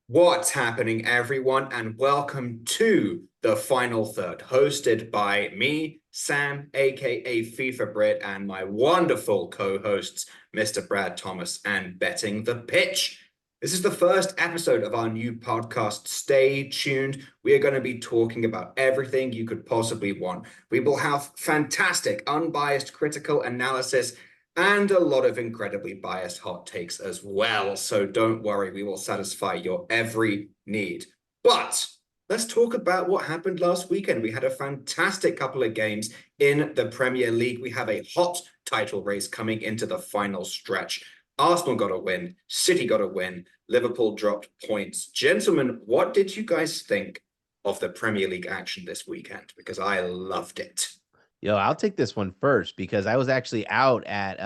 What's happening, everyone, and welcome to the final third, hosted by me, Sam, aka FIFA Brit, and my wonderful co-hosts, Mr. Brad Thomas and Betting the Pitch. This is the first episode of our new podcast. Stay tuned. We are going to be talking about everything you could possibly want. We will have fantastic, unbiased critical analysis and a lot of incredibly biased hot takes as well. So don't worry, we will satisfy your every need. But let's talk about what happened last weekend. We had a fantastic couple of games in the Premier League. We have a hot title race coming into the final stretch. Arsenal got a win, City got a win, Liverpool dropped points. Gentlemen, what did you guys think of the Premier League action this weekend? Because I loved it. Yo, I'll take this one first because I was actually out at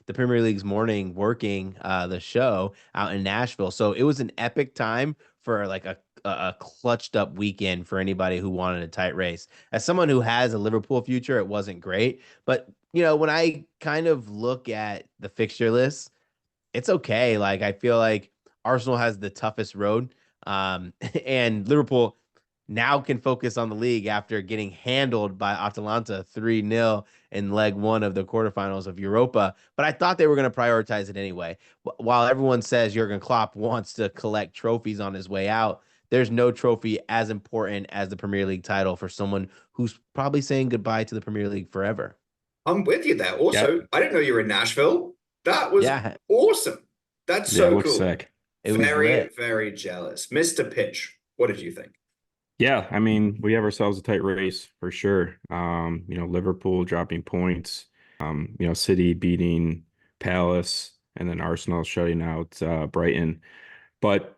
the Premier League's morning working the show out in Nashville. So it was an epic time for like a clutched up weekend for anybody who wanted a tight race. As someone who has a Liverpool future, it wasn't great. But, when I kind of look at the fixture list, it's okay. Like I feel like Arsenal has the toughest road. And Liverpool now can focus on the league after getting handled by Atalanta 3-0 in leg one of the quarterfinals of Europa. But I thought they were going to prioritize it anyway. While everyone says Jurgen Klopp wants to collect trophies on his way out, there's no trophy as important as the Premier League title for someone who's probably saying goodbye to the Premier League forever. I'm with you there. Yeah, Also, I didn't know you were in Nashville. That was Yeah, awesome. That's yeah, it so looks cool. sick. it was Very, lit. very jealous. Mr. Pitch, what did you think? Yeah, I mean, we have ourselves a tight race for sure. Liverpool dropping points, City beating Palace, and then Arsenal shutting out Brighton. But,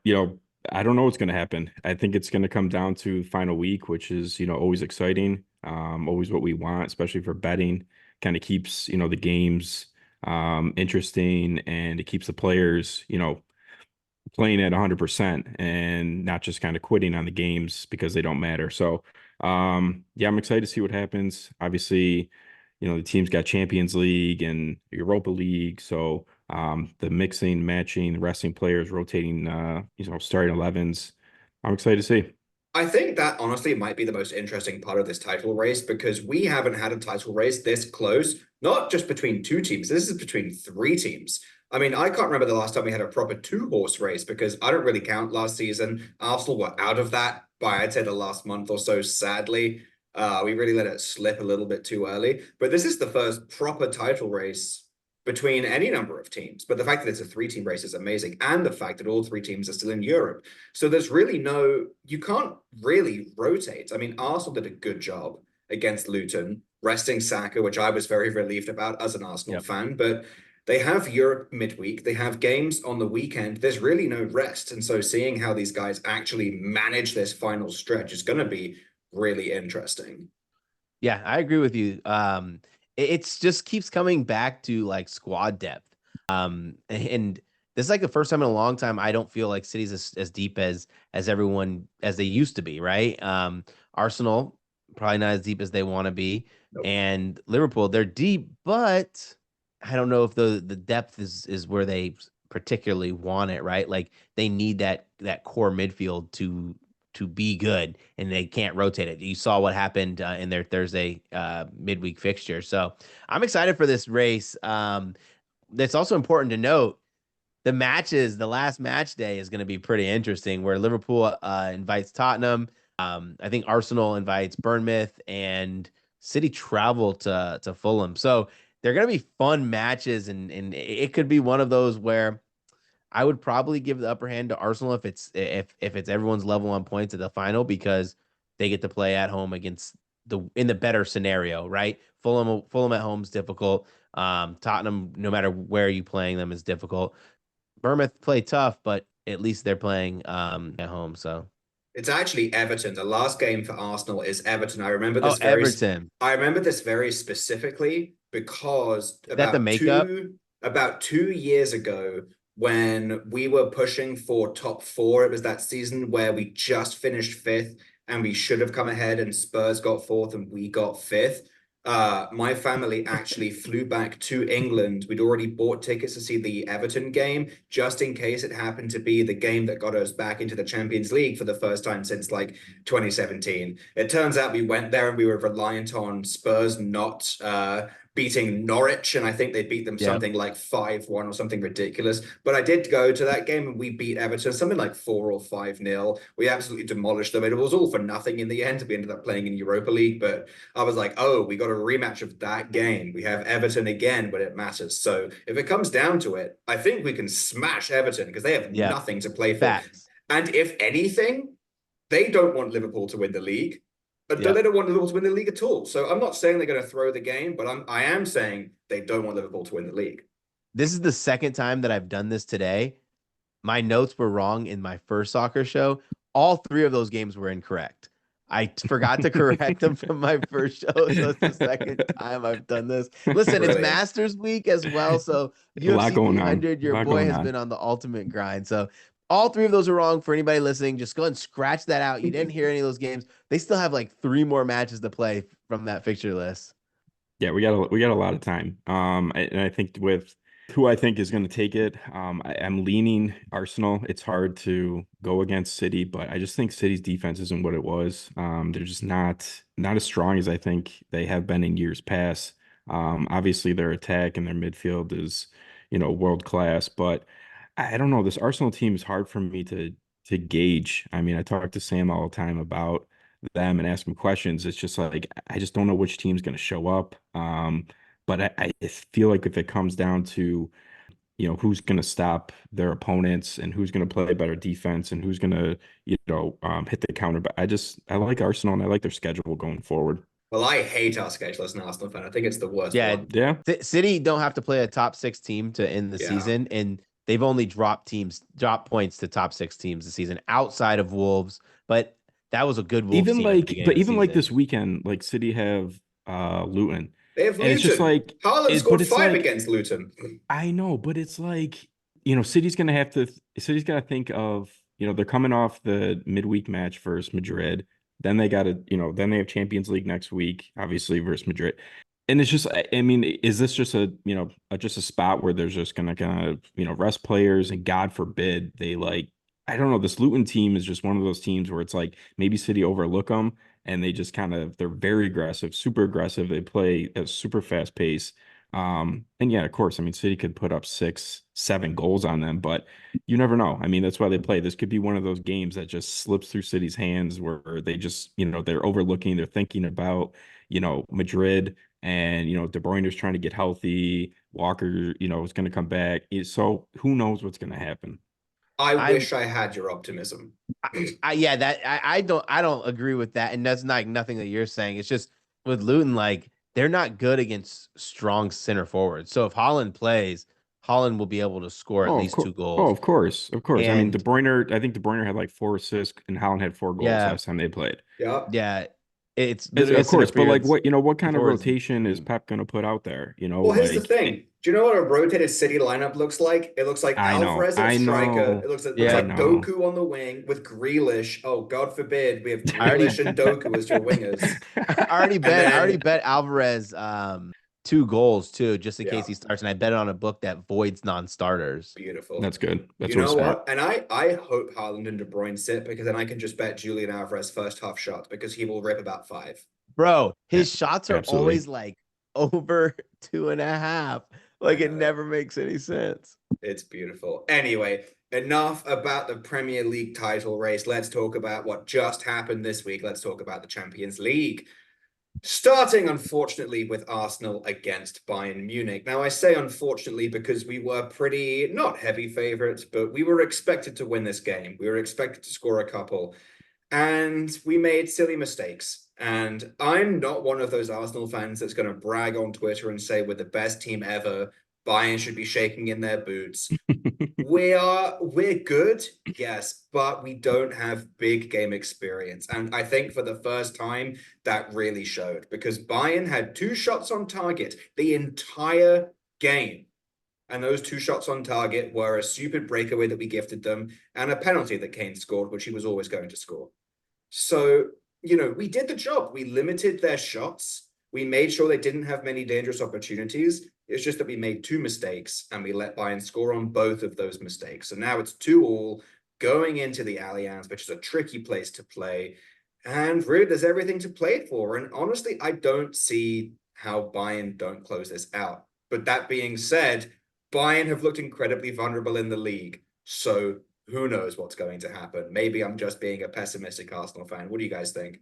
I don't know what's going to happen. I think it's going to come down to final week, which is, always exciting, always what we want, especially for betting. Kind of keeps, the games interesting, and it keeps the players, playing at 100% and not just kind of quitting on the games because they don't matter. So, yeah, I'm excited to see what happens. Obviously, the team's got Champions League and Europa League. So, the mixing, matching, resting players, rotating, starting 11s. I'm excited to see. I think that honestly might be the most interesting part of this title race because we haven't had a title race this close, not just between two teams. This is between three teams. I mean, I can't remember the last time we had a proper two-horse race because I don't really count last season. Arsenal were out of that by, I'd say, the last month or so, sadly. We really let it slip a little bit too early. But this is the first proper title race between any number of teams. But the fact that it's a three-team race is amazing. And the fact that all three teams are still in Europe. So there's really you can't really rotate. I mean, Arsenal did a good job against Luton, resting Saka, which I was very relieved about as an Arsenal Yep. fan. But they have Europe midweek. They have games on the weekend. There's really no rest. And so seeing how these guys actually manage this final stretch is going to be really interesting. Yeah, I agree with you. It's just keeps coming back to like squad depth. And this is like the first time in a long time I don't feel like City's as deep as everyone as they used to be, right? Arsenal probably not as deep as they want to be, Nope. and Liverpool they're deep, but I don't know if the depth is where they particularly want it, right? Like they need that core midfield to be good, and they can't rotate it. You saw what happened in their Thursday midweek fixture. So I'm excited for this race. It's also important to note the last match day is going to be pretty interesting, where Liverpool invites Tottenham. I think Arsenal invites Bournemouth, and City travel to Fulham. So they're going to be fun matches, and it could be one of those where I would probably give the upper hand to Arsenal if it's everyone's level on points at the final, because they get to play at home against in the better scenario, right? Fulham at home is difficult. Tottenham, no matter where you playing them, is difficult. Bournemouth play tough, but at least they're playing at home. So It's actually Everton. The last game for Arsenal is Everton. oh, Everton, I remember this very specifically because is that the makeup? about 2 years ago when we were pushing for top four, it was that season where we just finished fifth and we should have come ahead and Spurs got fourth and we got fifth. My family actually flew back to England. We'd already bought tickets to see the Everton game, just in case it happened to be the game that got us back into the Champions League for the first time since like 2017. It turns out we went there and we were reliant on Spurs not beating Norwich, and I think they beat them Yep. something like 5-1 or something ridiculous. But I did go to that game and we beat Everton something like 4 or 5-0. We absolutely demolished them. It was all for nothing in the end. We ended up playing in Europa League, but I was like, oh, we got a rematch of that game. We have Everton again when it matters. So if it comes down to it, I think we can smash Everton because they have Yep. nothing to play for. Facts. And if anything, they don't want Liverpool to win the league. But Yep. they don't want Liverpool to win the league at all. So I'm not saying they're going to throw the game, but I am saying they don't want Liverpool to win the league. This is the second time that I've done this today. My notes were wrong in my first soccer show. All three of those games were incorrect. I forgot to correct them from my first show. So it's the second time I've done this. Listen, it's Brilliant. Masters week as well. So A lot UFC going on. 300, your A lot boy going has on. been on the ultimate grind. So all three of those are wrong for anybody listening. Just go and scratch that out. You didn't hear any of those games. They still have like 3 more matches to play from that fixture list. Yeah, we got a lot of time. And I think with who I think is going to take it, I'm leaning Arsenal. It's hard to go against City, but I just think City's defense isn't what it was. They're just not as strong as I think they have been in years past. Obviously their attack and their midfield is, world class, but I don't know. This Arsenal team is hard for me to gauge. I mean, I talk to Sam all the time about them and ask them questions. It's just like I just don't know which team's going to show up. But I feel like if it comes down to who's going to stop their opponents and who's going to play better defense and who's going to hit the counter. But I like Arsenal and I like their schedule going forward. Well, I hate our schedule as an Arsenal fan. I think it's the worst Yeah, one. Yeah, City don't have to play a top 6 team to end the Yeah. season, and they've only dropped points to top 6 teams this season outside of Wolves. But that was a good Wolves even team at the like, beginning but of the even like season. this weekend, like City have Luton, They have and it's just Luton. like Haaland but scored it's 5 like against Luton. I know, but it's like City's got to think of they're coming off the midweek match versus Madrid. Then they got to then they have Champions League next week, obviously versus Madrid. And it's just, I mean, is this just just a spot where there's just gonna kind of rest players and God forbid they like I don't know, this Luton team is just one of those teams where it's like maybe City overlook them and they just they're very aggressive, super aggressive. They play at a super fast pace. And yeah, of course, I mean, City could put up 6, 7 goals on them, but you never know. I mean, that's why they play. This could be one of those games that just slips through City's hands where they just, they're overlooking, they're thinking about, Madrid and, De Bruyne is trying to get healthy. Walker, is going to come back. So who knows what's going to happen? I wish I had your optimism. I don't agree with that, and that's not nothing that you're saying. It's just with Luton, like they're not good against strong center forwards. So if Haaland plays, Haaland will be able to score at least 2 goals. Oh, of course. I mean, And I think De Bruyne had like 4 assists and Haaland had 4 goals last time they played. Yeah. Yeah, it's Of course, but like what kind of forwards. rotation is Pep going to put out there? Well, here's the thing. Do you know what a rotated City lineup looks like? It looks like Alvarez at striker. It looks like Doku on the wing with Grealish. Oh, God forbid we have Grealish and Doku as your wingers. I already bet Alvarez 2 goals too, just in case he starts, and I bet it on a book that voids non-starters. Beautiful. That's good. That's you know what? And I hope Haaland and De Bruyne sit because then I can just bet Julian Alvarez first half shot because he will rip about 5. Bro, his shots are always like over 2.5. Like it never makes any sense. It's beautiful. Anyway, enough about the Premier League title race. Let's talk about what just happened this week. Let's talk about the Champions League. Starting, unfortunately, with Arsenal against Bayern Munich. Now, I say unfortunately because we were pretty, not heavy favorites, but we were expected to win this game. We were expected to score a couple, and we made silly mistakes. And I'm not one of those Arsenal fans that's going to brag on Twitter and say we're the best team ever. Bayern should be shaking in their boots. We're good, yes, but we don't have big game experience. And I think for the first time, that really showed because Bayern had 2 shots on target the entire game. And those 2 shots on target were a stupid breakaway that we gifted them and a penalty that Kane scored, which he was always going to score. So, we did the job. We limited their shots. We made sure they didn't have many dangerous opportunities. It's just that we made 2 mistakes and we let Bayern score on both of those mistakes. So now it's 2-2 going into the Allianz, which is a tricky place to play. And really, there's everything to play for. And honestly, I don't see how Bayern don't close this out. But that being said, Bayern have looked incredibly vulnerable in the league. So who knows what's going to happen? Maybe I'm just being a pessimistic Arsenal fan. What do you guys think?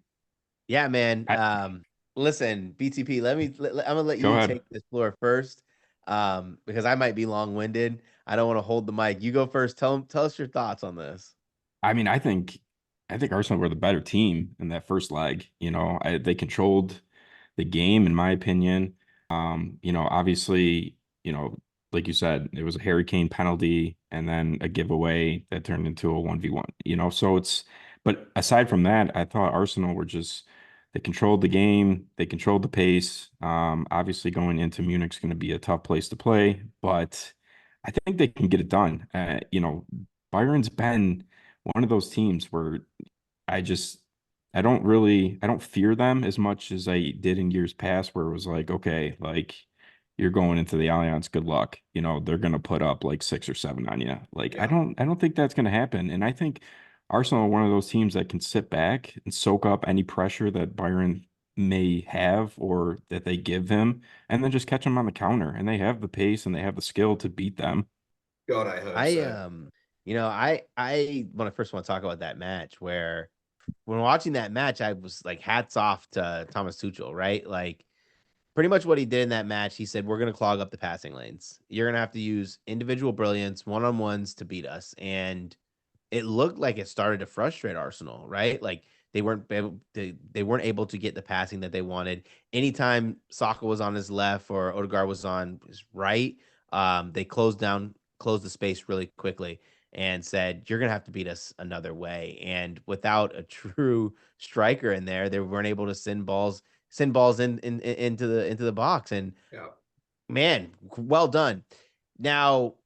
Yeah, man. I, Listen, BTP, I'm gonna let Go you ahead. take this floor first. Because I might be long-winded. I don't want to hold the mic. You go first. Tell us your thoughts on this. I mean, I think Arsenal were the better team in that first leg. They controlled the game, in my opinion. Obviously, like you said, it was a Harry Kane penalty and then a giveaway that turned into a 1v1. But aside from that, I thought Arsenal were just they controlled the game, they controlled the pace. Obviously, going into Munich's going to be a tough place to play, but I think they can get it done. Byron's been one of those teams where I just I don't fear them as much as I did in years past where it was like, okay, like you're going into the Allianz, good luck. They're gonna put up like 6 or 7 on you. Like Yeah. I don't think that's gonna happen. And I think Arsenal are one of those teams that can sit back and soak up any pressure that Byron may have or that they give him and then just catch them on the counter. And they have the pace and they have the skill to beat them. God, I hope I so. I want to first want to talk about that match where when watching that match, I was like, hats off to Thomas Tuchel, right? Like, pretty much what he did in that match, he said, we're going to clog up the passing lanes. You're going to have to use individual brilliance, one-on-ones to beat us. And it looked like it started to frustrate Arsenal, right? Like they weren't able to get the passing that they wanted. Anytime Saka was on his left or Odegaard was on his right, they closed the space really quickly and said, "You're gonna have to beat us another way." And without a true striker in there, they weren't able to send balls into the box. And Yeah. man, well done. Now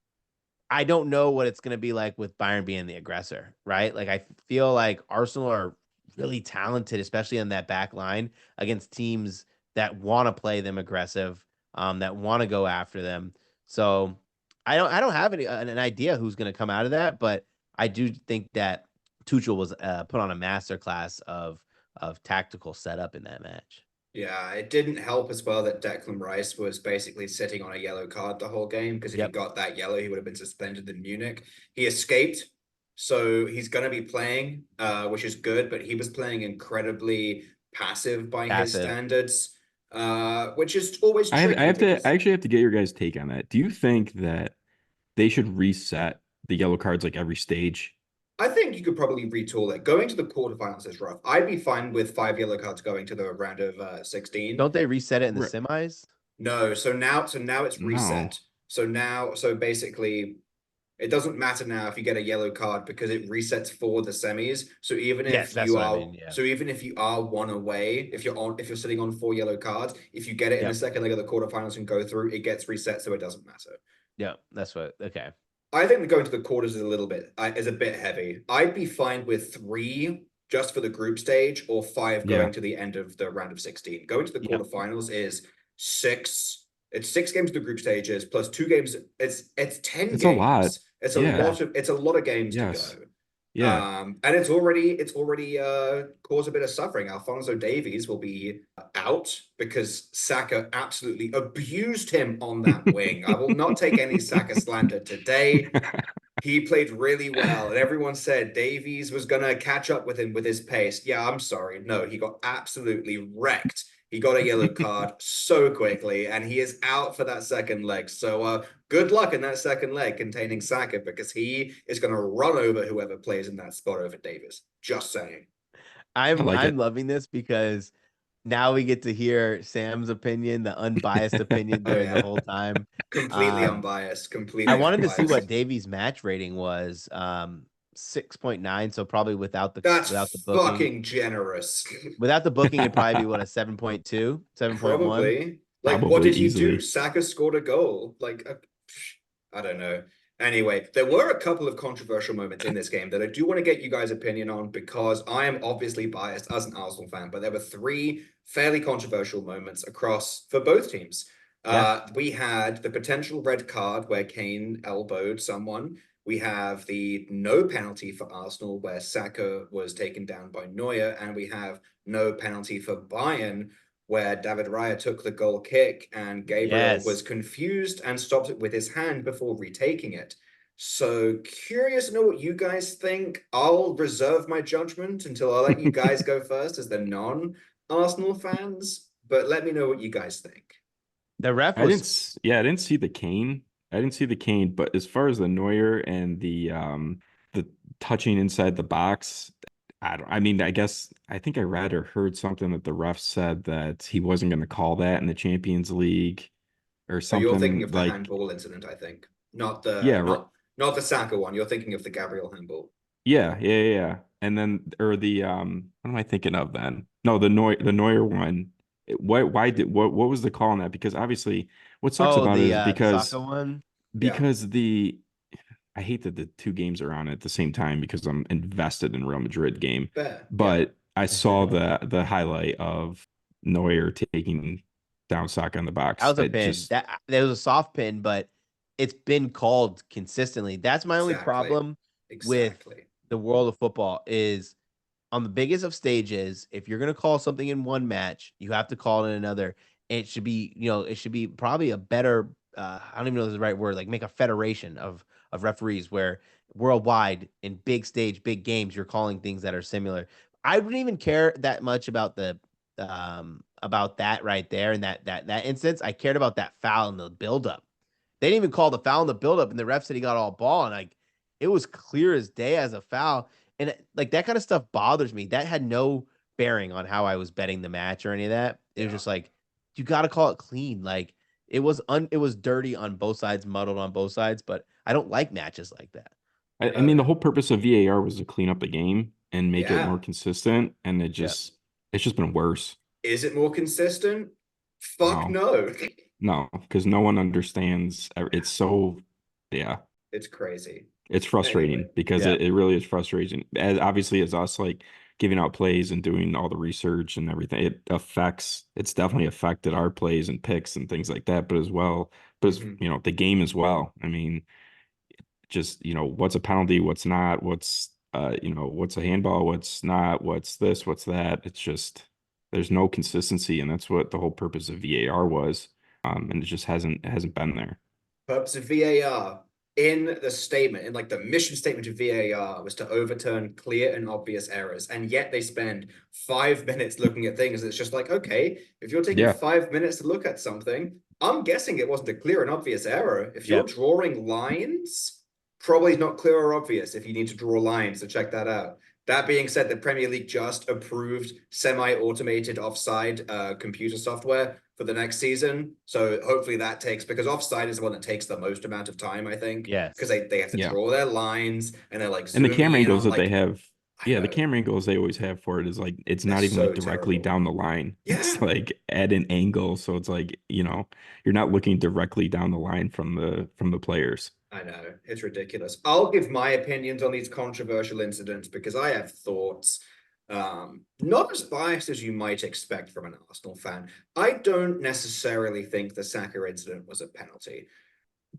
I don't know what it's going to be like with Bayern being the aggressor, right? Like I feel like Arsenal are really talented, especially on that back line against teams that want to play them aggressive, that want to go after them. So I don't have an idea who's going to come out of that, but I do think that Tuchel was put on a masterclass of tactical setup in that match. Yeah, it didn't help as well that Declan Rice was basically sitting on a yellow card the whole game because if he Yep, got that yellow, he would have been suspended in Munich. He escaped, so he's going to be playing, which is good, but he was playing incredibly passive by his passive. standards, which is always tricky I because actually have to get your guys' take on that. Do you think that they should reset the yellow cards like every stage? I think you could probably retool it. Going to the quarterfinals is rough. I'd be fine with 5 yellow cards going to the round of 16. Don't they reset it in the Right. semis? No, so now it's No. reset. So basically it doesn't matter now if you get a yellow card because it resets for the semis. Yes, that's what I mean. Yeah. So even if you are one away, if you're sitting on 4 yellow cards, if you get it in the Yep. second leg of the quarterfinals and go through, it gets reset, so it doesn't matter. Yep. That's what. Okay. I think going to the quarters is a bit heavy. I'd be fine with 3 just for the group stage or 5 Yeah. going to the end of the round of 16. Going to the Yep. quarterfinals is 6. It's 6 games to the group stages plus 2 games. It's 10 It's a lot. games. It's Yeah. a lot of games to go. Yes. Yeah. And it's already caused a bit of suffering. Alphonso Davies will be out because Saka absolutely abused him on that wing. I will not take any Saka slander today. He played really well, and everyone said Davies was gonna catch up with him with his pace. Yeah, I'm sorry. No, he got absolutely wrecked. He got a yellow card so quickly, and he is out for that second leg. So good luck in that second leg containing Saka because he is gonna run over whoever plays in that spot over Davis. Just saying. I like I'm it. loving this because now we get to hear Sam's opinion, the unbiased opinion Oh during the yeah, whole time. completely Um, unbiased. I Completely wanted to see what unbiased. Davies' match rating was. 6.9, so probably That's without the booking. fucking generous. Without the booking, it'd probably be what, a 7.2, 7.1. Probably. Like, what Probably did he do? easily. Saka scored a goal. Like, I don't know. Anyway, there were a couple of controversial moments in this game that I do want to get you guys' opinion on because I am obviously biased as an Arsenal fan, but there were three fairly controversial moments across for both teams. Yeah. We had the potential red card where Kane elbowed someone. We have the no penalty for Arsenal where Saka was taken down by Neuer, and we have no penalty for Bayern where David Raya took the goal kick and Gabriel Yes. was confused and stopped it with his hand before retaking it. So curious to know what you guys think. I'll reserve my judgment until I let you guys go first as the non-Arsenal fans, but let me know what you guys think. The ref I didn't, was I didn't see the cane. I didn't see the cane, but as far as the Neuer and the touching inside the box, I mean, I think I read or heard something that the ref said that he wasn't going to call that in the Champions League or So you're thinking something of the like, handball incident, I think, not yeah, the not the Saka one. You're thinking of the Gabriel handball. yeah. And then, or the, what am I thinking of then? No, the Neuer one. What was the call on that? Because obviously what sucks about it is the Saka one. Yeah, because I hate that the two games are on at the same time because I'm invested in Real Madrid game. fair. Yeah. But I saw the highlight of Neuer taking down Saka in the That box. was a It pin. just That was a soft pin, but it's been called consistently. That's my only Exactly. problem with Exactly. the world of football is on the biggest of stages, if you're gonna call something in one match, you have to call it in another. And it should be, it should be probably a better I don't even know if this is the right word, like make a federation of referees where worldwide in big stage, big games, you're calling things that are similar. I wouldn't even care that much about that right there and that instance. I cared about that foul in the buildup. They didn't even call the foul in the buildup, and the ref said he got all ball, and like it was clear as day as a foul. And like that kind of stuff bothers me. That had no bearing on how I was betting the match or any of that. It was Yeah. just like you got to call it clean. Like it was dirty on both sides, muddled on both sides. But I don't like matches like that. I mean, No. the whole purpose of VAR was to clean up the game and make it more Yeah. consistent, and Yeah. it's just been worse. Is it more consistent? Fuck No, no. no, because no one understands. It's so, yeah, It's crazy. it's frustrating Anyway, because Yeah. it really is frustrating. As obviously as us like giving out plays and doing all the research and everything, it's definitely affected our plays and picks and things like that, but as well, but as mhm. the game as well. I mean, just what's a penalty, what's not, what's a handball, what's not, what's this, what's that. It's just there's no consistency, and that's what the whole purpose of VAR was. And it just hasn't been there. Purpose of VAR in the statement, in like the mission statement of VAR was to overturn clear and obvious errors. And yet they spend 5 minutes looking at things. It's just like, okay, if you're taking Yeah. 5 minutes to look at something, I'm guessing it wasn't a clear and obvious error. If you're Yep. drawing lines, probably not clear or obvious if you need to draw lines to check that out. That being said, the Premier League just approved semi-automated offside computer software for the next season. So hopefully that takes, because offside is the one that takes the most amount of time, I think, because Yes. they have to Yeah. draw their lines and they're like And the zooming camera in angles on that they like, have, I yeah, the know, camera angles they always have for it is like it's they're not even like so directly terrible. down the line. It's Yeah, like at an angle, so it's like, you're not looking directly down the line from the players. I know. It's ridiculous. I'll give my opinions on these controversial incidents because I have thoughts. Not as biased as you might expect from an Arsenal fan. I don't necessarily think the Saka incident was a penalty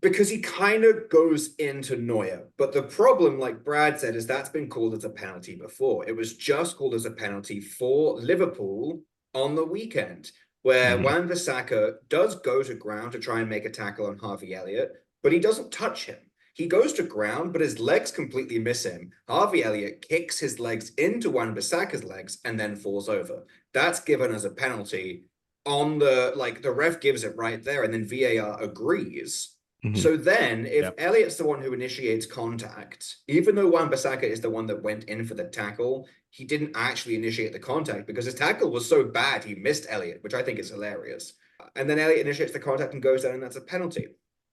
because he kind of goes into Neuer. But the problem, like Brad said, is that's been called as a penalty before. It was just called as a penalty for Liverpool on the weekend, where Hmm. Wan-Bissaka does go to ground to try and make a tackle on Harvey Elliott, but he doesn't touch him. He goes to ground, but his legs completely miss him. Harvey Elliott kicks his legs into Wan-Bissaka's legs and then falls over. That's given as a penalty on the ref gives it right there, and then VAR agrees. Hmm. So then, if Yep. Elliott's the one who initiates contact, even though Wan-Bissaka is the one that went in for the tackle, he didn't actually initiate the contact because his tackle was so bad he missed Elliott, which I think is hilarious. And then Elliott initiates the contact and goes down, and that's a penalty.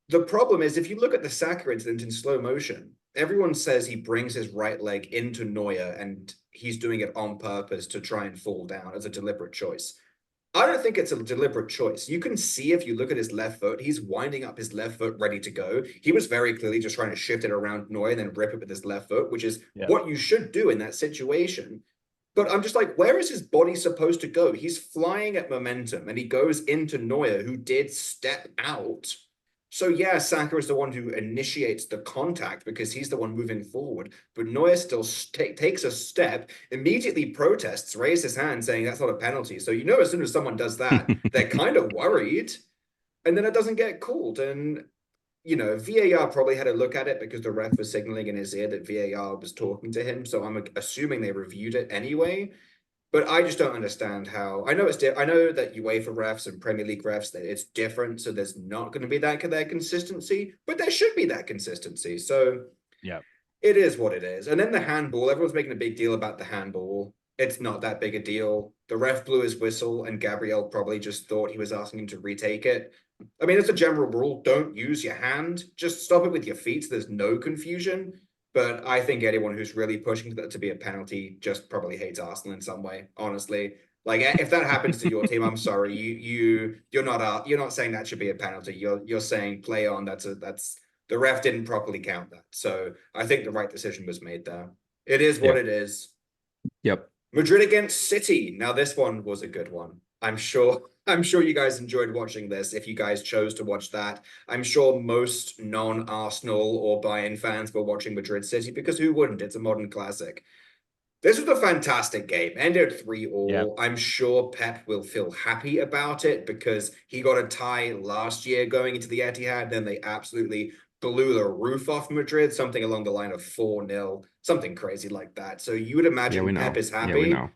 The problem is, if you look at the Saka incident in slow motion, everyone says he brings his right leg into Neuer and he's doing it on purpose to try and fall down as a deliberate choice. I don't think it's a deliberate choice. You can see if you look at his left foot, he's winding up his left foot ready to go. He was very clearly just trying to shift it around Neuer and then rip it with his left foot, which is Yeah. what you should do in that situation. But I'm just like, where is his body supposed to go? He's flying at momentum and he goes into Neuer, who did step out. So yeah, Saka is the one who initiates the contact because he's the one moving forward. But Neuer still takes a step, immediately protests, raises his hand saying that's not a penalty. So you know as soon as someone does that, they're kind of worried. And then it doesn't get called. And VAR probably had a look at it because the ref was signaling in his ear that VAR was talking to him. So I'm assuming they reviewed it anyway. But I just don't understand how. I know I know that UEFA refs and Premier League refs that it's different, so there's not going to be that consistency, but there should be that consistency. So Yeah. it is what it is. And then the handball, everyone's making a big deal about the handball. It's not that big a deal. The ref blew his whistle, and Gabriel probably just thought he was asking him to retake it. I mean, it's a general rule. Don't use your hand. Just stop it with your feet so there's no confusion. But I think anyone who's really pushing that to be a penalty just probably hates Arsenal in some way, honestly. Like if that happens to your team, I'm sorry. You're not saying that should be a penalty. You're saying play on. That's the ref didn't properly count that. So I think the right decision was made there. It is what Yeah. it is. Yep. Madrid against City. Now this one was a good one. I'm sure you guys enjoyed watching this if you guys chose to watch that. I'm sure most non-Arsenal or Bayern fans were watching Madrid City because who wouldn't? It's a modern classic. This was a fantastic game. Ended 3-3. Yeah. I'm sure Pep will feel happy about it because he got a tie last year going into the Etihad. Then they absolutely blew the roof off Madrid, something along the line of 4-0, something crazy like that. So you would Yeah, imagine we Pep know. is Yeah, we happy. know.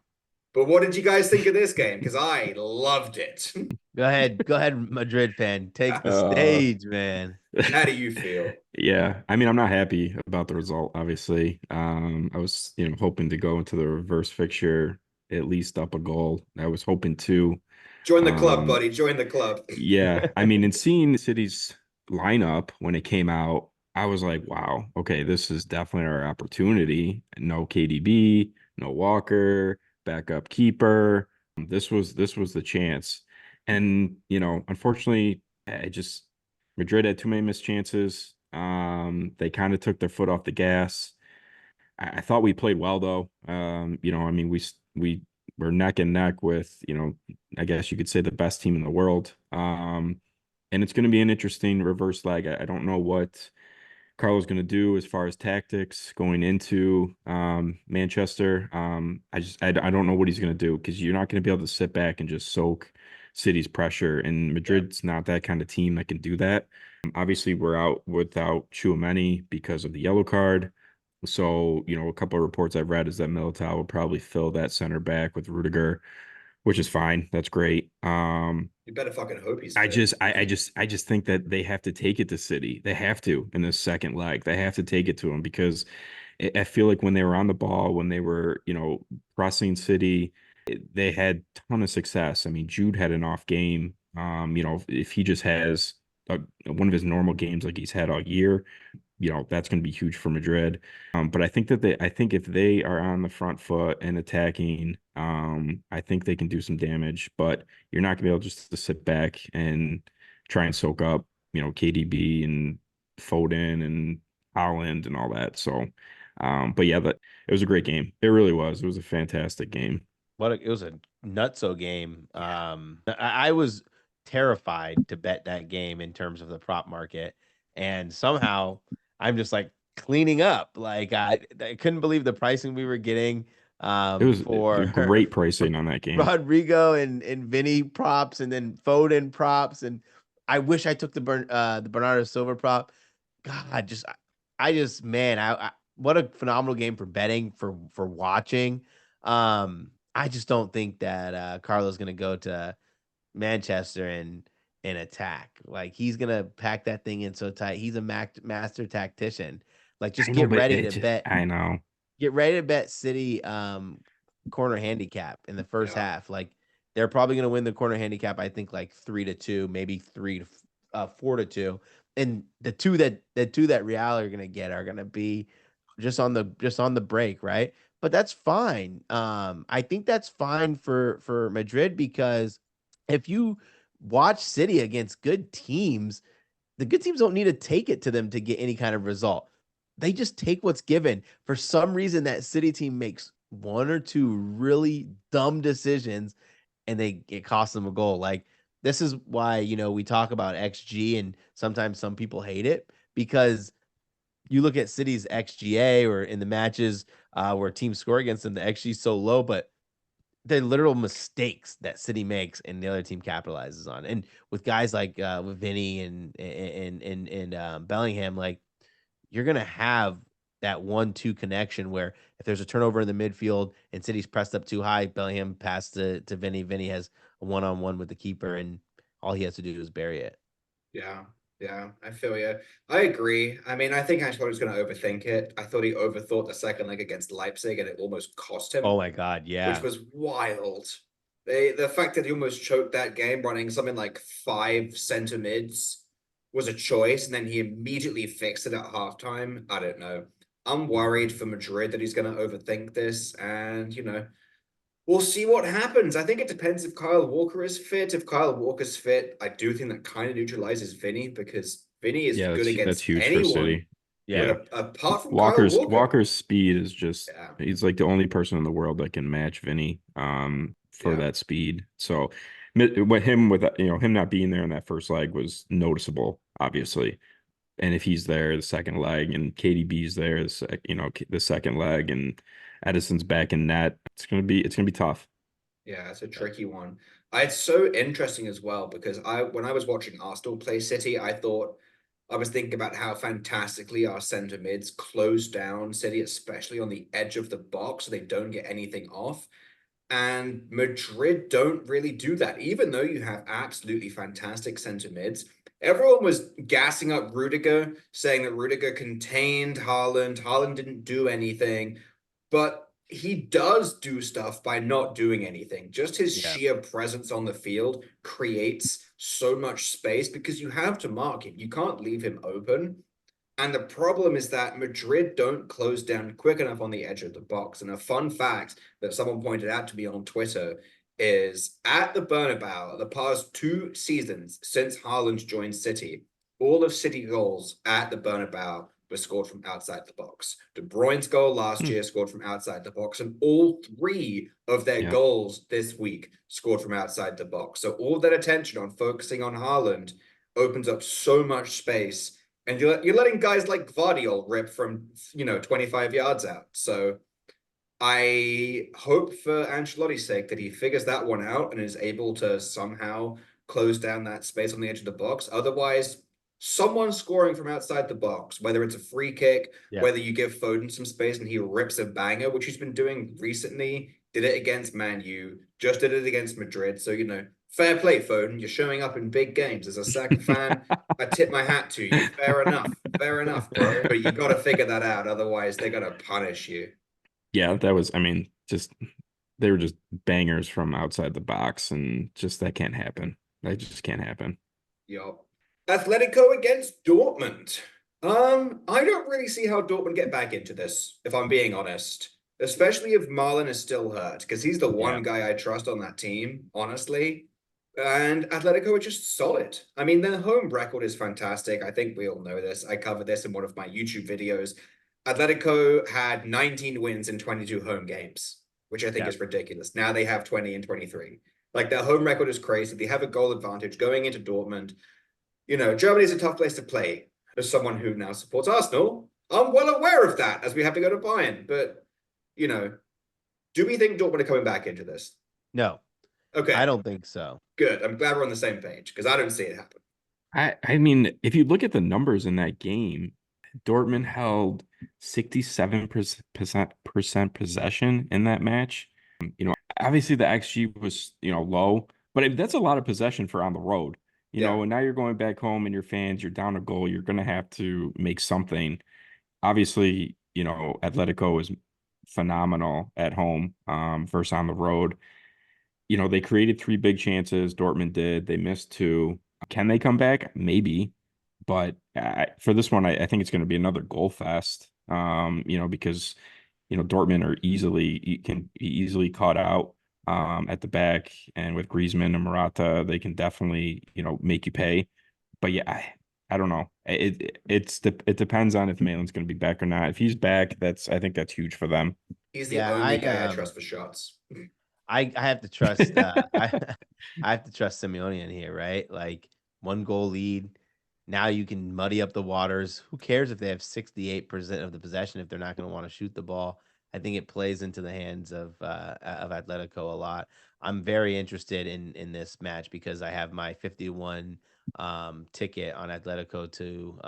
But what did you guys think of this game? Because I loved it. Go ahead, Madrid fan. Take the Uh, stage, man. How do you feel? Yeah, I mean, I'm not happy about the result, obviously. I was, hoping to go into the reverse fixture at least up a goal. I was hoping to. Join the club, Um, buddy. Join the club. yeah, I mean, and seeing City's lineup when it came out, I was like, wow, okay, this is definitely our opportunity. No KDB, no Walker, backup keeper. This was the chance. And, unfortunately, I just Madrid had too many missed chances. They kind of took their foot off the gas. I thought we played well though. I mean, we were neck and neck with, I guess you could say the best team in the world. And it's going to be an interesting reverse leg. I don't know what Carlo's going to do as far as tactics going into Manchester. I don't know what he's going to do because you're not going to be able to sit back and just soak City's pressure. And Madrid's not that kind of team that can do that. Obviously, we're out without Tchouaméni because of the yellow card. So, a couple of reports I've read is that Militao will probably fill that center back with Rudiger, which is fine. That's great. You better fucking hope he's I fit. just I just think that they have to take it to City. They have to in this second leg. They have to take it to them because I feel like when they were on the ball, when they were, pressing City, they had a ton of success. I mean, Jude had an off game. If he just has one of his normal games like he's had all year, that's going to be huge for Madrid. But I think if they are on the front foot and attacking, I think they can do some damage. But you're not going to be able just to sit back and try and soak up, KDB and Foden and Holland and all that. So, but yeah, it was a great game. It really was. It was a fantastic game. It was a nutso game. I was terrified to bet that game in terms of the prop market, and somehow I'm just like cleaning up. Like I couldn't believe the pricing we were getting It was for great pricing on that game. Rodrigo and Vinny props, and then Foden props, and I wish I took the Bernardo Silva prop. God, I just man, I what a phenomenal game for betting for watching. I just don't think that Carlo's gonna go to Manchester and attack. Like he's gonna pack that thing in so tight. He's a master tactician. Like just I know, get but ready to bet. I know. Get ready to bet City corner handicap in the first half. Like they're probably gonna win the corner handicap. I think like 3-2, maybe 4-2. And the two that Real are gonna get are gonna be just on the break, right? But that's fine. I think that's fine for Madrid because if you watch City against good teams, the good teams don't need to take it to them to get any kind of result. They just take what's given. For some reason, that City team makes one or two really dumb decisions and it costs them a goal. Like, this is why, we talk about XG and sometimes some people hate it because you look at City's XGA or in the matches where teams score against them, the XG is so low, but they're literal mistakes that City makes and the other team capitalizes on. And with guys like with Vinny and Bellingham, like, you're gonna have that 1-2 connection where if there's a turnover in the midfield and City's pressed up too high, Bellingham pass to Vinny. Vinny has a one-on-one with the keeper, and all he has to do is bury it. Yeah, yeah, I feel you. I agree. I mean, I think Ancelotti's going to overthink it. I thought he overthought the second leg against Leipzig, and it almost cost him, Oh my God, which yeah. was wild. The fact that he almost choked that game running something like 5 center mids was a choice, and then he immediately fixed it at halftime. I don't know. I'm worried for Madrid that he's going to overthink this, and we'll see what happens. I think it depends if Kyle Walker is fit. If Kyle Walker's fit, I do think that kind of neutralizes Vinny because Vinny is Yeah, good that's against huge for anyone. City. Yeah. Yeah. But apart from Kyle Walker's Walker, Walker's speed is just yeah, he's like the only person in the world that can match Vinny for yeah, that speed. So with him not being there in that first leg was noticeable, obviously. And if he's there the second leg and KDB's there the second leg and Edison's back in net, it's gonna be tough. yeah, it's a tricky one. It's so interesting as well because when I was watching Arsenal play City, I was thinking about how fantastically our center mids close down City, especially on the edge of the box, so they don't get anything off. And Madrid don't really do that, even though you have absolutely fantastic center mids. Everyone was gassing up Rudiger, saying that Rudiger contained Haaland. Haaland didn't do anything, but he does do stuff by not doing anything. Just his Yeah. sheer presence on the field creates so much space because you have to mark him. You can't leave him open. And the problem is that Madrid don't close down quick enough on the edge of the box. And a fun fact that someone pointed out to me on Twitter is at the Bernabeu, the past 2 seasons since Haaland joined City, all of City goals at the Bernabeu were scored from outside the box. De Bruyne's goal last year scored from outside the box, and all 3 of their Yeah. goals this week scored from outside the box. So all that attention on focusing on Haaland opens up so much space, and you're letting guys like Gvardiol rip from 25 yards out. So I hope for Ancelotti's sake that he figures that one out and is able to somehow close down that space on the edge of the box. Otherwise, someone scoring from outside the box, whether it's a free kick, Yeah. whether you give Foden some space and he rips a banger, which he's been doing recently, did it against Man U, just did it against Madrid. So, fair play, Foden. You're showing up in big games. As a Saka fan, I tip my hat to you. Fair enough. Fair enough, bro. But you got to figure that out. Otherwise, they're going to punish you. Yeah, that was, I mean, just they were just bangers from outside the box, and just that can't happen. That just can't happen. Yup. Atletico against Dortmund. I don't really see how Dortmund get back into this, if I'm being honest. Especially if Marlon is still hurt, because he's the one guy I trust on that team, honestly. And Atletico are just solid. I mean, their home record is fantastic. I think we all know this. I covered this in one of my YouTube videos. Atletico had 19 wins in 22 home games, which I think is ridiculous. Now they have 20 and 23. Like, their home record is crazy. They have a goal advantage going into Dortmund. Germany is a tough place to play. As someone who now supports Arsenal, I'm well aware of that as we have to go to Bayern. But, do we think Dortmund are coming back into this? No. Okay. I don't think so. Good. I'm glad we're on the same page because I don't see it happen. I mean, if you look at the numbers in that game, Dortmund held 67% possession in that match. Obviously the XG was, low, but that's a lot of possession for on the road. And now you're going back home and your fans, you're down a goal, you're going to have to make something. Obviously, Atletico is phenomenal at home versus on the road. They created 3 big chances. Dortmund did. They missed 2. Can they come back? Maybe. But for this one, I think it's going to be another goal fest, because, Dortmund can be easily caught out. at the back, and with Griezmann and Morata, they can definitely, make you pay. But yeah, I don't know. It depends on if Maitland's going to be back or not. If he's back, I think that's huge for them. He's the Yeah, only guy I trust for shots. I have to trust I have to trust Simeone in here, right? Like 1 goal lead. Now you can muddy up the waters. Who cares if they have 68% of the possession if they're not going to want to shoot the ball? I think it plays into the hands of Atletico a lot. I'm very interested in this match because I have my 51 ticket on Atletico to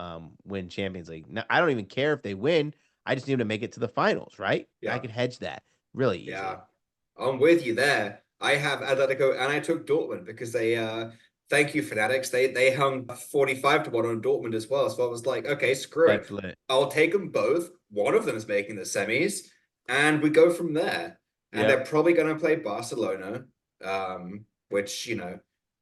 win Champions League. Now, I don't even care if they win. I just need them to make it to the finals, right? I Yeah. could hedge that really easily. Yeah. I'm with you there. I have Atletico and I took Dortmund because they thank you, Fanatics. They hung 45-1 on Dortmund as well. So I was like, okay, screw it. That's lit. I'll take them both. One of them is making the semis, and we go from there. And they're probably going to play Barcelona, which,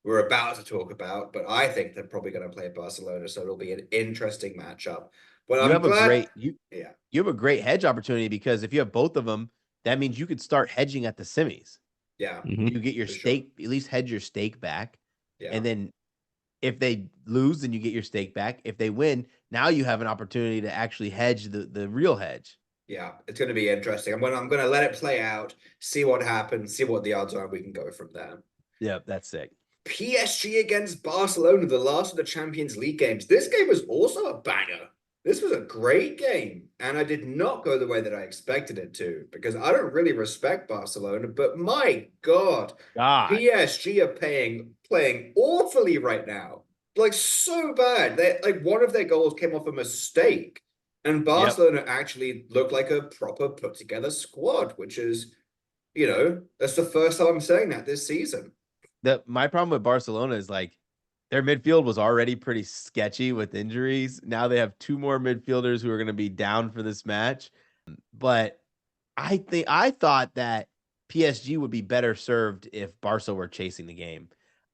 we're about to talk about, but I think they're probably going to play Barcelona, so it'll be an interesting matchup. But You I'm have a glad, great yeah, you have a great hedge opportunity because if you have both of them, that means you could start hedging at the semis. yeah, Mhm. You get your for sure. stake, at least hedge your stake back. Yeah. And then if they lose, then you get your stake back. If they win, now you have an opportunity to actually hedge the real hedge. Yeah, it's going to be interesting. I'm going to let it play out, see what happens, see what the odds are, and we can go from there. Yeah, that's sick. PSG against Barcelona, the last of the Champions League games. This game was also a banger. This was a great game, and I did not go the way that I expected it to because I don't really respect Barcelona, but my God, PSG are playing awfully right now. Like so bad. Like one of their goals came off a mistake. And Barcelona actually looked like a proper put together squad, which is, that's the first time I'm saying that this season. My problem with Barcelona is like their midfield was already pretty sketchy with injuries. Now they have 2 more midfielders who are going to be down for this match. But I thought that PSG would be better served if Barca were chasing the game.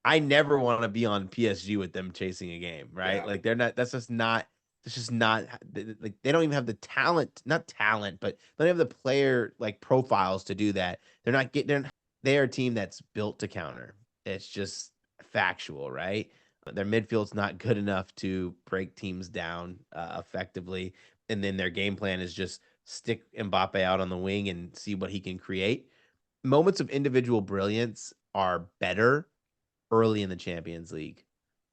I never want to be on PSG with them chasing a game, right? Yeah. Like they're not. That's just not like they don't even have the talent, not talent, but they don't have the player like profiles to do that. They're not getting. They're a team that's built to counter. It's just factual, right? Their midfield's not good enough to break teams down effectively, and then their game plan is just stick Mbappe out on the wing and see what he can create. Moments of individual brilliance are better early in the Champions League.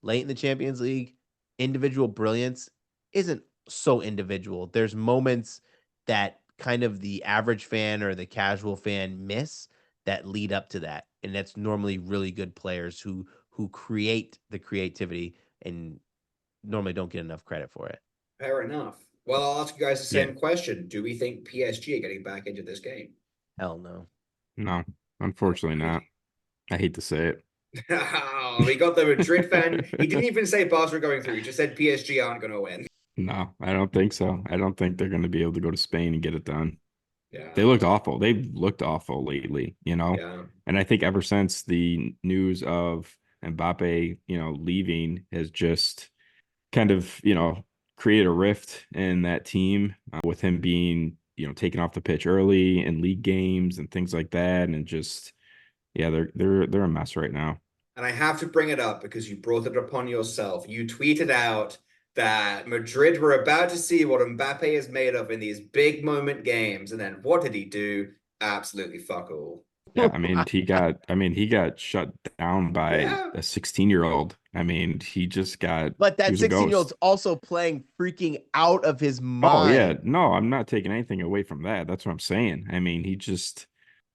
Late in the Champions League, individual brilliance isn't so individual. There's moments that kind of the average fan or the casual fan miss that lead up to that. And that's normally really good players who create the creativity and normally don't get enough credit for it. Fair enough. Well, I'll ask you guys the same Yeah. question. Do we think PSG are getting back into this game? Hell no. No, unfortunately not. I hate to say it. Oh, we got the Madrid fan. He didn't even say Barca are going through. He just said PSG aren't going to win. No, I don't think so. I don't think they're going to be able to go to Spain and get it done. Yeah. They looked awful. They've looked awful lately, Yeah. And I think ever since the news of Mbappe, leaving has just kind of, created a rift in that team with him being, taken off the pitch early in league games and things like that. And just, yeah, they're a mess right now. And I have to bring it up because you brought it upon yourself. You tweeted out that Madrid were about to see what Mbappe is made of in these big moment games. And then what did he do? Absolutely fuck all. Yeah, he got shut down by a 16-year-old. He just got But he that was a 16-year-old's ghost. also playing freaking out of his Oh mind. yeah, no, I'm not taking anything away from that. That's what I'm saying. He just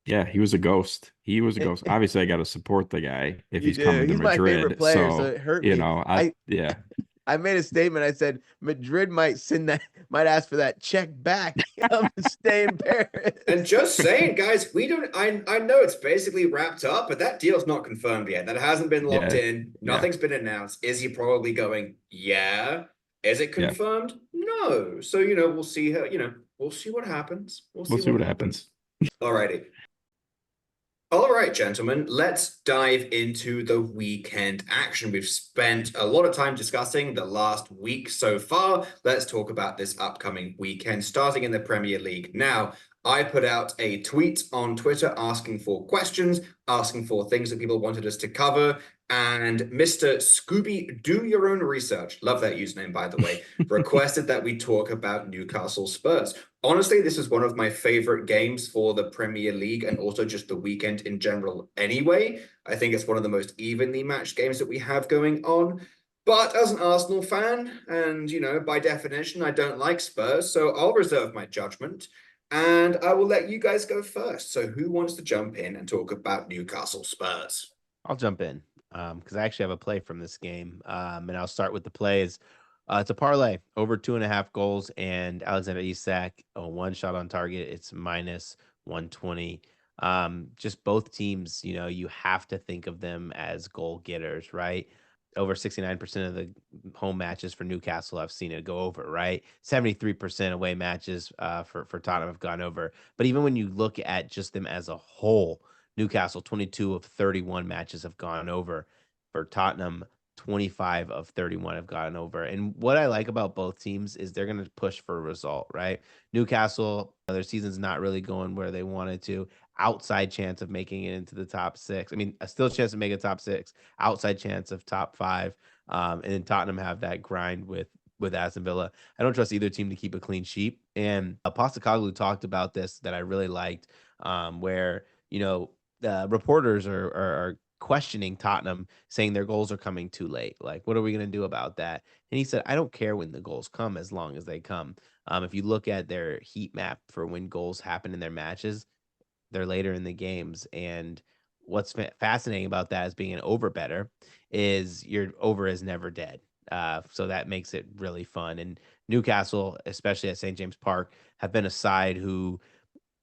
he was a ghost. He was a ghost. Obviously, I got to support the guy if You he's do. coming to He's my favorite Madrid. player, so So, it hurt me. I made a statement. I said Madrid might ask for that check back to stay in Paris. And just saying, guys, I know it's basically wrapped up, but that deal's not confirmed yet. That hasn't been locked in. Nothing's been announced. Is he probably going? Yeah. Is it confirmed? No. So, we'll see we'll see what happens. We'll see what happens. Alrighty. All right, gentlemen, let's dive into the weekend action. We've spent a lot of time discussing the last week so far. Let's talk about this upcoming weekend, starting in the Premier League. Now, I put out a tweet on Twitter asking for questions, asking for things that people wanted us to cover. And Mr. Scooby, do your own research. Love that username, by the way. Requested that we talk about Newcastle Spurs. Honestly, this is one of my favorite games for the Premier League and also just the weekend in general anyway. I think it's one of the most evenly matched games that we have going on. But as an Arsenal fan, and by definition, I don't like Spurs, so I'll reserve my judgment. And I will let you guys go first. So who wants to jump in and talk about Newcastle Spurs? I'll jump in because I actually have a play from this game. And I'll start with the plays. It's a parlay over 2.5 goals, and Alexander Isak, one shot on target. It's minus 120. Just both teams, you have to think of them as goal getters, right? Over 69% of the home matches for Newcastle, I've seen it go over, right? 73% away matches for Tottenham have gone over. But even when you look at just them as a whole, Newcastle, 22 of 31 matches have gone over. For Tottenham, 25 of 31 have gone over. And what I like about both teams is they're going to push for a result, right? Newcastle, their season's not really going where they wanted to. Outside chance of making it into the top six. I mean, a still chance to make a top six, outside chance of top five. And then Tottenham have that grind with Aston Villa. I don't trust either team to keep a clean sheet. And Postecoglou talked about this that I really liked, where, the reporters are questioning Tottenham, saying their goals are coming too late. Like, what are we going to do about that? And he said, I don't care when the goals come as long as they come. If you look at their heat map for when goals happen in their matches, they're later in the games. And what's fascinating about that as being an over better is your over is never dead. So that makes it really fun. And Newcastle, especially at St. James Park, have been a side who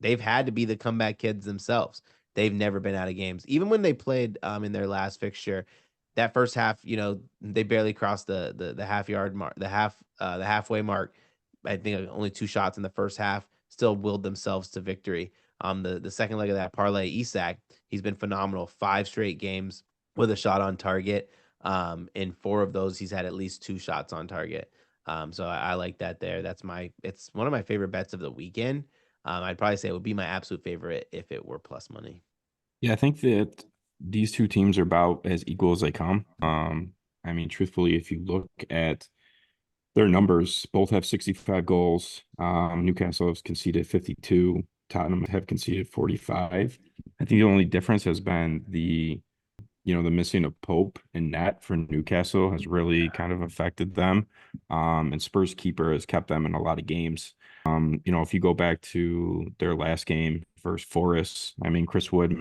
they've had to be the comeback kids themselves. They've never been out of games. Even when they played in their last fixture, that first half, they barely crossed the half yard mark, the halfway mark. I think only 2 shots in the first half, still willed themselves to victory. The second leg of that parlay, Isak, he's been phenomenal. 5 straight games with a shot on target. In 4 of those, he's had at least 2 shots on target. So I like that there. It's one of my favorite bets of the weekend. I'd probably say it would be my absolute favorite if it were plus money. Yeah, I think that these two teams are about as equal as they come. I mean, truthfully, if you look at their numbers, both have 65 goals. Newcastle has conceded 52. Tottenham have conceded 45. I think the only difference has been the missing of Pope and net for Newcastle has really kind of affected them. And Spurs keeper has kept them in a lot of games. If you go back to their last game versus Forest, I mean, Chris Wood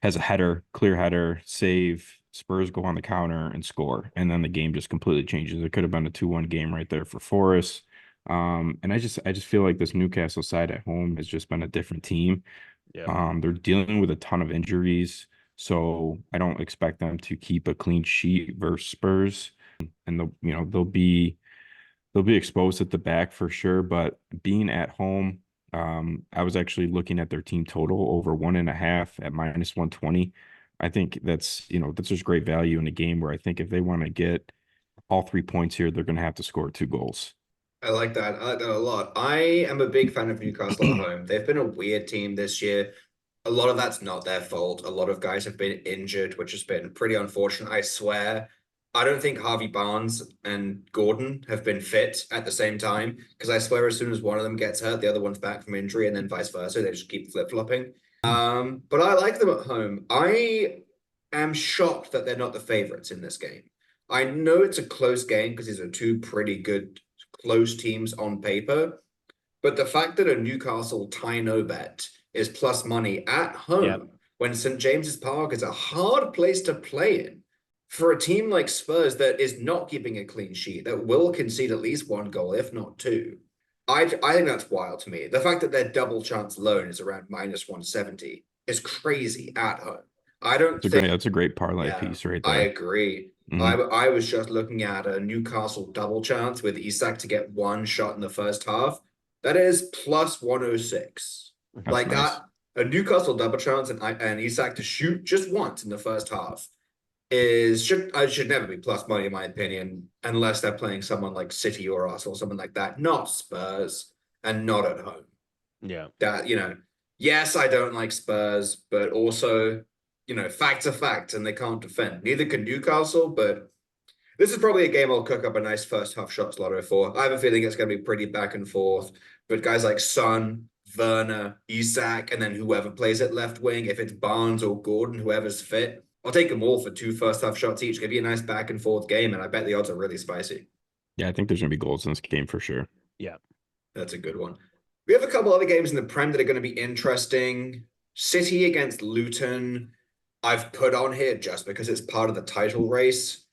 has a clear header, save. Spurs go on the counter and score, and then the game just completely changes. It could have been a 2-1 game right there for Forest. And I just feel like this Newcastle side at home has just been a different team. Yeah. They're dealing with a ton of injuries, so I don't expect them to keep a clean sheet versus Spurs. And they'll be exposed at the back for sure. But being at home, I was actually looking at their team total over 1.5 at minus 120. I think that's just great value in a game where I think if they want to get all 3 points here, they're going to have to score 2 goals. I like that. I like that a lot. I am a big fan of Newcastle at home. They've been a weird team this year. A lot of that's not their fault. A lot of guys have been injured, which has been pretty unfortunate. I swear, I don't think Harvey Barnes and Gordon have been fit at the same time because I swear as soon as one of them gets hurt, the other one's back from injury and then vice versa. They just keep flip-flopping. But I like them at home. I am shocked that they're not the favorites in this game. I know it's a close game because these are 2 pretty good close teams on paper, but the fact that a Newcastle tie no bet is plus money at home when St. James's Park is a hard place to play in for a team like Spurs that is not keeping a clean sheet, that will concede at least 1 goal, if not 2. I think that's wild to me. The fact that their double chance loan is around minus 170 is crazy at home. That's a great parlay piece right there. I agree. I was just looking at a Newcastle double chance with Isak to get 1 shot in the first half. That is plus 106. That's like nice. that, a Newcastle double chance and Isak to shoot just once in the first half should never be plus money in my opinion, unless they're playing someone like City or Arsenal or someone like that, not Spurs. and not at home. Yeah. That, yes, I don't like Spurs, but also, facts are facts and they can't defend. Neither can Newcastle, but this is probably a game I'll cook up a nice first half shots lotto for. I have a feeling it's going to be pretty back and forth, but guys like Son, Werner, Isak, and then whoever plays at left wing, if it's Barnes or Gordon, whoever's fit, I'll take them all for 2 first half shots each. It'll be a nice back and forth game, and I bet the odds are really spicy. Yeah, I think there's going to be goals in this game for sure. Yeah. That's a good one. We have a couple other games in the Prem that are going to be interesting. City against Luton, I've put on here just because it's part of the title race.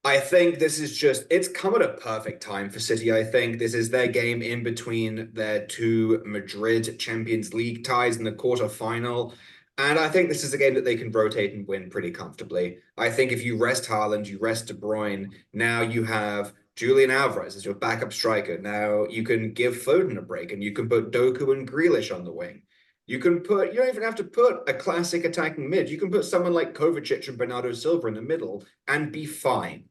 I think this is it's come at a perfect time for City, I think. This is their game in between their 2 Madrid Champions League ties in the quarterfinal. And I think this is a game that they can rotate and win pretty comfortably. I think if you rest Haaland, you rest De Bruyne, now you have Julian Alvarez as your backup striker. Now you can give Foden a break and you can put Doku and Grealish on the wing. You don't even have to put a classic attacking mid. You can put someone like Kovacic and Bernardo Silva in the middle and be fine.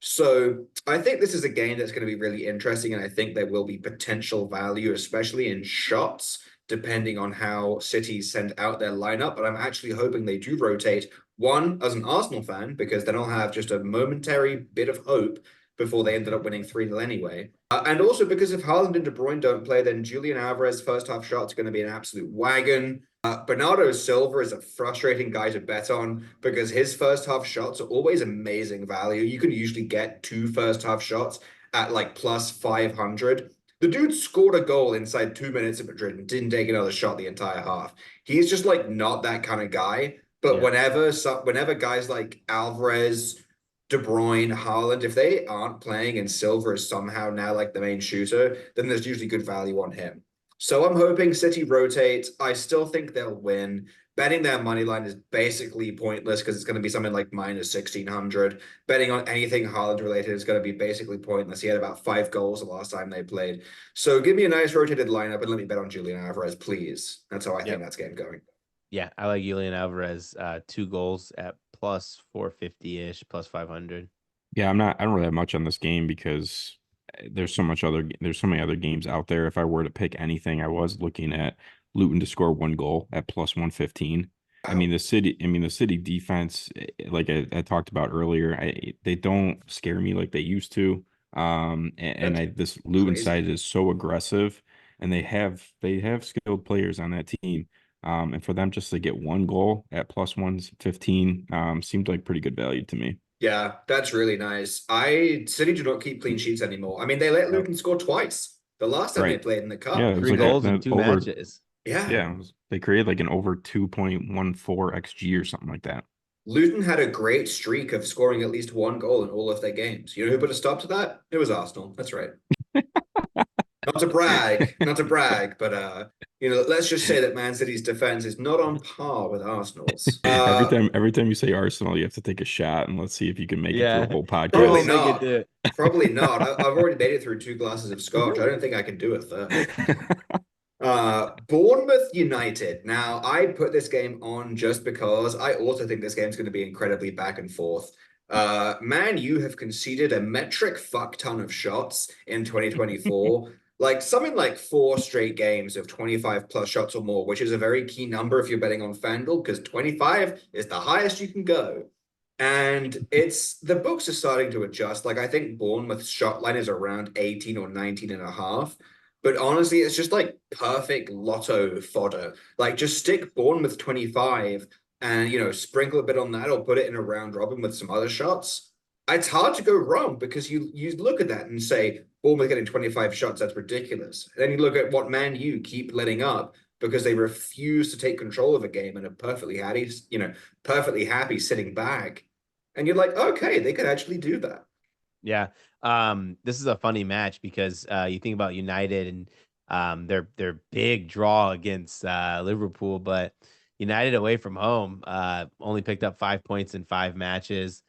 So I think this is a game that's going to be really interesting, and I think there will be potential value, especially in shots, depending on how City send out their lineup. But I'm actually hoping they do rotate. One, as an Arsenal fan, because then I'll have just a momentary bit of hope before they ended up winning 3-0 anyway. And also because if Haaland and De Bruyne don't play, then Julian Alvarez first half shots are going to be an absolute wagon. Bernardo Silva is a frustrating guy to bet on because his first half shots are always amazing value. You can usually get 2 first half shots at like plus 500. The dude scored a goal inside 2 minutes at Madrid and didn't take another shot the entire half. He's just like not that kind of guy. But whenever guys like Alvarez, De Bruyne, Haaland, if they aren't playing and Silva is somehow now like the main shooter, then there's usually good value on him. So I'm hoping City rotate. I still think they'll win. Betting their money line is basically pointless because it's going to be something like minus 1,600. Betting on anything Haaland related is going to be basically pointless. He had about 5 goals the last time they played. So give me a nice rotated lineup and let me bet on Julian Alvarez, please. That's how I think that's game going. Yeah, I like Julian Alvarez, 2 goals at plus 450-ish, plus 500. Yeah, I don't really have much on this game because there's so many other games out there. If I were to pick anything, I was looking at Luton to score 1 goal at plus 115. I mean, the city defense, like I talked about earlier, they don't scare me like they used to. This Luton side is so aggressive, and they have skilled players on that team. And for them just to get 1 goal at plus 115 seemed like pretty good value to me. Yeah, that's really nice. City do not keep clean sheets anymore. I mean, they let Luton score twice the last time they played in the cup. Yeah, it was 3 goals in 2 matches. Yeah. They created like an over 2.14 XG or something like that. Luton had a great streak of scoring at least 1 goal in all of their games. You know who put a stop to that? It was Arsenal. That's right. Not to brag, but let's just say that Man City's defense is not on par with Arsenal's. Every time you say Arsenal, you have to take a shot, and let's see if you can make it through a whole podcast. Probably not. Probably not. I've already made it through 2 glasses of scotch. I don't think I can do a third. Bournemouth United. Now, I put this game on just because I also think this game's going to be incredibly back and forth. Man, you have conceded a metric fuck ton of shots in 2024. Like something like 4 straight games of 25 plus shots or more, which is a very key number if you're betting on FanDuel, because 25 is the highest you can go. And the books are starting to adjust. Like I think Bournemouth's shot line is around 18 or 19 and a half. But honestly, it's just like perfect lotto fodder. Like just stick Bournemouth 25 and, sprinkle a bit on that or put it in a round robin with some other shots. It's hard to go wrong because you look at that and say, Bournemouth getting 25 shots, that's ridiculous. And then you look at what Man U keep letting up because they refuse to take control of a game and are perfectly happy sitting back. And you're like, okay, they could actually do that. Yeah. This is a funny match because you think about United and their big draw against Liverpool, but United away from home only picked up 5 points in 5 matches.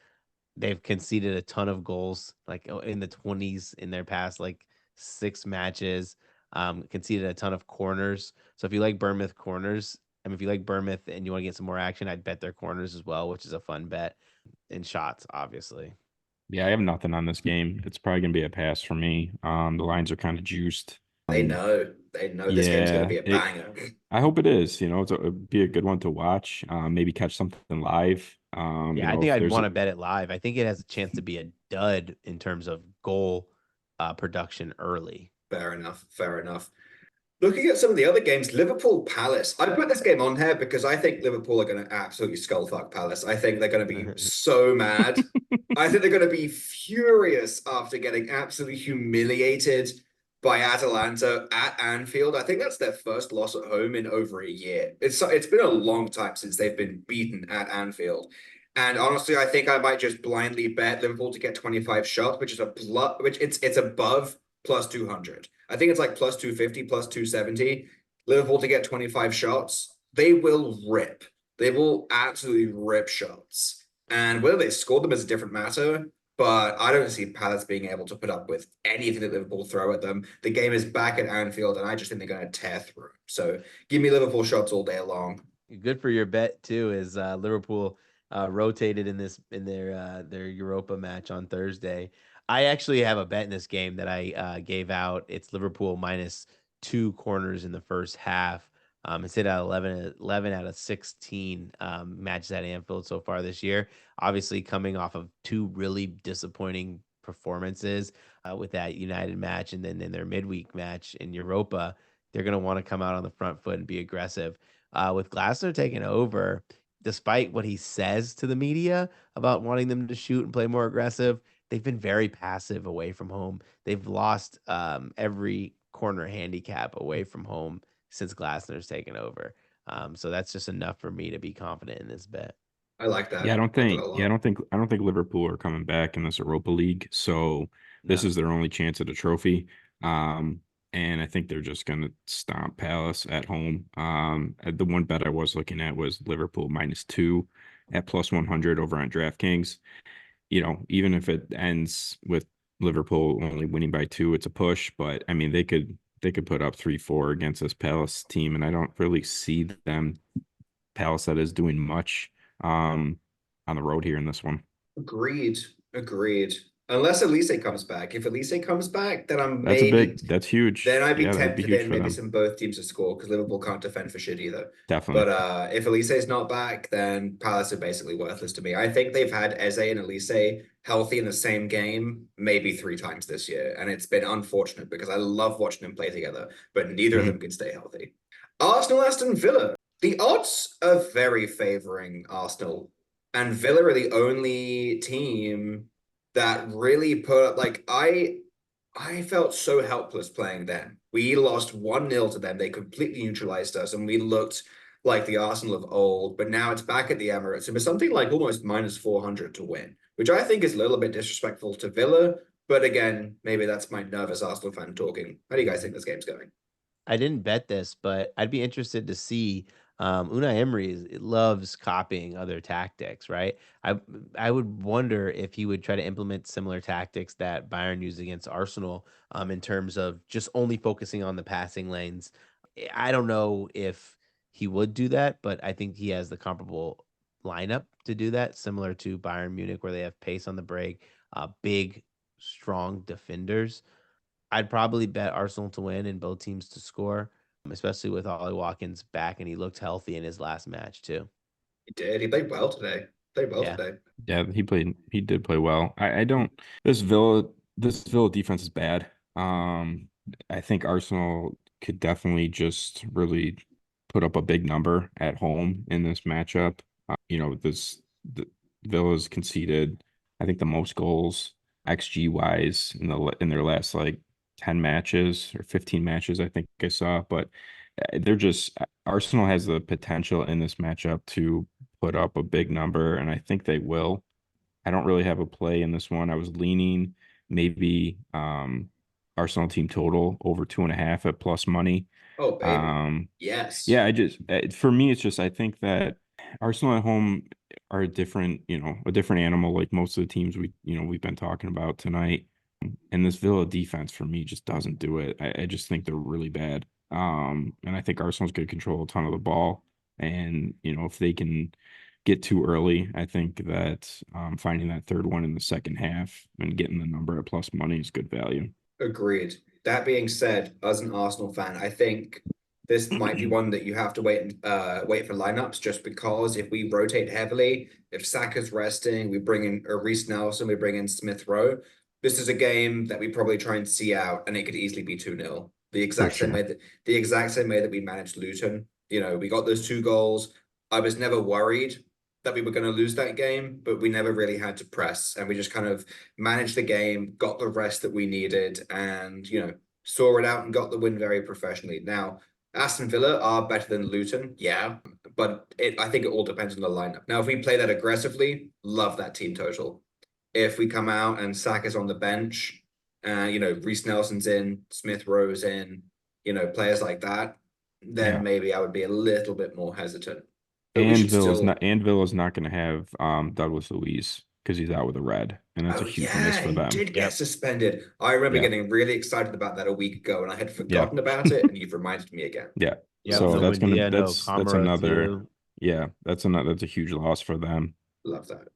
They've conceded a ton of goals, like in the 20s in their past, like 6 matches. Conceded a ton of corners. So if you like Bournemouth corners, if you like Bournemouth and you want to get some more action, I'd bet their corners as well, which is a fun bet. And shots, obviously. Yeah, I have nothing on this game. It's probably gonna be a pass for me. The lines are kind of juiced. They know this game's going to Yeah, be a banger. I hope it is. It'd be a good one to watch. Maybe catch something live. Yeah, I think If I'd there's want to bet it live. I think it has a chance to be a dud in terms of goal production early. Fair enough. Fair enough. Looking at some of the other games, Liverpool Palace. I put this game on here because I think Liverpool are going to absolutely skull fuck Palace. I think they're going to be so mad. I think they're going to be furious after getting absolutely humiliated by Atalanta at Anfield. I think that's their first loss at home in over a year. It's been a long time since they've been beaten at Anfield. And honestly, I think I might just blindly bet Liverpool to get 25 shots, which is it's above plus 200. I think it's like plus 250, plus 270. Liverpool to get 25 shots. They will rip. They will absolutely rip shots. And whether they score them is a different matter, but I don't see Palace being able to put up with anything that Liverpool throw at them. The game is back at Anfield, and I just think they're going to tear through. So give me Liverpool shots all day long. Good for your bet too. Is Liverpool rotated in their Europa match on Thursday? I actually have a bet in this game that I gave out. It's Liverpool minus 2 corners in the first half. It's hit at 11 out of 16 matches at Anfield so far this year. Obviously, coming off of two really disappointing performances with that United match and then in their midweek match in Europa, they're going to want to come out on the front foot and be aggressive. With Glasner taking over, despite what he says to the media about wanting them to shoot and play more aggressive, they've been very passive away from home. They've lost every corner handicap away from home since Glasner's taken over. So that's just enough for me to be confident in this bet. I like that. Yeah, I like that a I lot. don't think Liverpool are coming back in this Europa League. So this No. is their only chance at a trophy. Um, and I think they're just gonna stomp Palace at home. The one bet I was looking at was Liverpool -2 at plus 100 over on DraftKings. Even if it ends with Liverpool only winning by 2, it's a push. But I mean, they could put up 3-4 against this Palace team, and I don't really see them Palace that is doing much um on the road here in this one. Agreed. Agreed. Unless Elise comes back. If Elise comes back, then I'm maybe That's huge. then I'd be Yeah, that'd be tempted huge in for maybe them. some both teams to score because Liverpool can't defend for shit either. Definitely. But if Elise's not back, then Palace are basically worthless to me. I think they've had Eze and Elise healthy in the same game maybe 3 times this year, and it's been unfortunate because I love watching them play together, but neither of them Mhm. can stay healthy. Arsenal, Aston Villa. The odds are very favoring Arsenal, and Villa are the only team that really put up I felt so helpless playing them. We lost 1-0 to them. They completely neutralized us, and we looked like the Arsenal of old. But now it's back at the Emirates, and it's something like almost minus 400 to win, which I think is a little bit disrespectful to Villa. But again, maybe that's my nervous Arsenal fan talking. How do you guys think this game's going? I didn't bet this, but I'd be interested to see. Unai Emery loves copying other tactics, right? I would wonder if he would try to implement similar tactics that Bayern used against Arsenal, in terms of just only focusing on the passing lanes. I don't know if he would do that, but I think he has the comparable lineup to do that, similar to Bayern Munich, where they have pace on the break, big, strong defenders. I'd probably bet Arsenal to win and both teams to score, especially with Ollie Watkins back, and he looked healthy in his last match too. He did. He played well today. Played well Yeah. today. Yeah, he did play well. I don't this Villa defense is bad. I think Arsenal could definitely just really put up a big number at home in this matchup. The Villa's conceded, I think, the most goals XG wise in their last like 10 matches or 15 matches, I think I saw. But they're just Arsenal has the potential in this matchup to put up a big number, and I think they will. I don't really have a play in this one. I was leaning maybe Arsenal team total over 2.5 at plus money. Oh, baby. Um, Yes. yeah, for me, it's just I think that Arsenal at home are a different animal, like most of the teams we've been talking about tonight. And this Villa defense for me just doesn't do it. I just think they're really bad. And I think Arsenal's going to control a ton of the ball. And if they can get too early, I think that finding that third one in the second half and getting the number at plus money is good value. Agreed. That being said, as an Arsenal fan, I think this might be one that you have to wait for lineups, just because if we rotate heavily, if Saka's resting, we bring in Reece Nelson, we bring in Smith Rowe. This is a game that we probably try and see out, and it could easily be 2-0. For sure. The exact same way that we managed Luton. You know, we got those 2 goals. I was never worried that we were going to lose that game, but we never really had to press, and we just kind of managed the game, got the rest that we needed, and saw it out and got the win very professionally. Now, Aston Villa are better than Luton, yeah, but I think it all depends on the lineup. Now, if we play that aggressively, love that team total. If we come out and Saka's on the bench, Reece Nelson's in, Smith Rowe's in, players like that, then maybe I would be a little bit more hesitant. But we should still. And Villa's not going to have Douglas Luiz because he's out with a red, and that's a Oh huge miss yeah, for he them. did get suspended. I remember Yeah. getting really excited about that a week ago, and I had Yeah. forgotten about it, and you've reminded me again. Yeah. Yep, So no that's Buendia, no that's Kamara another too. that's a huge loss for them. Love that.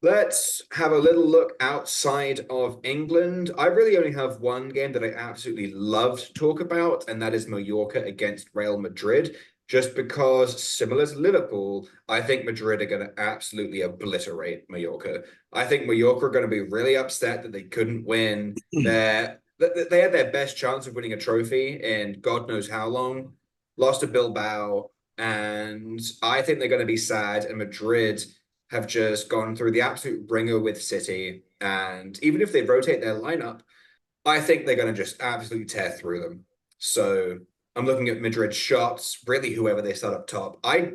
Let's have a little look outside of England. I really only have one game that I absolutely love to talk about, and that is Mallorca against Real Madrid. Just because, similar to Liverpool, I think Madrid are going to absolutely obliterate Mallorca. I think Mallorca are going to be really upset that they couldn't win. They had their best chance of winning a trophy in God knows how long. Lost to Bilbao, and I think they're going to be sad. And Madrid have just gone through the absolute ringer with City. And even if they rotate their lineup, I think they're going to just absolutely tear through them. So I'm looking at Madrid shots, really whoever they start up top. I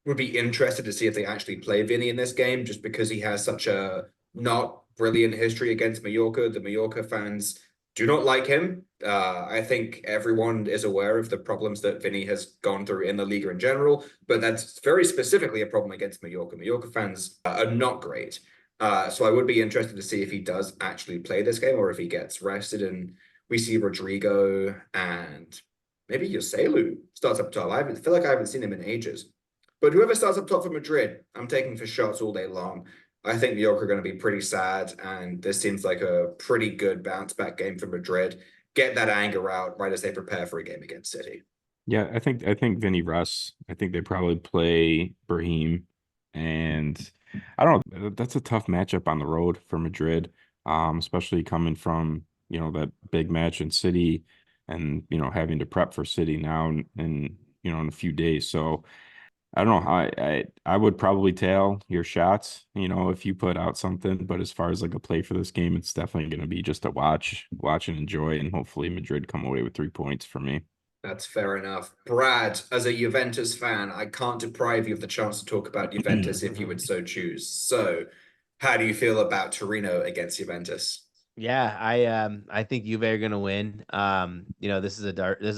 would be interested to see if they actually play Vinny in this game, just because he has such a not brilliant history against Mallorca. The Mallorca fans do not like him. I think everyone is aware of the problems that Vinny has gone through in the Liga in general, but that's very specifically a problem against Mallorca. Mallorca fans are not great. So I would be interested to see if he does actually play this game or if he gets rested and we see Rodrigo and maybe Joselu starts up top. I feel like I haven't seen him in ages. But whoever starts up top for Madrid, I'm taking for shots all day long. I think Mallorca are going to be pretty sad, and this seems like a pretty good bounce back game for Madrid. Get that anger out right as they prepare for a game against City. Yeah, I think Vinny rests. I think they probably play Brahim, and I don't know. That's a tough matchup on the road for Madrid, especially coming from that big match in City, and having to prep for City now in in a few days. So I don't know. I would probably tail your shots, if you put out something. But as far as like a play for this game, it's definitely going to be just a watch and enjoy, and hopefully Madrid come away with 3 points for me. That's fair enough. Brad, as a Juventus fan, I can't deprive you of the chance to talk about Juventus if you would so choose. So, how do you feel about Torino against Juventus? Yeah, I think Juve are gonna win. This is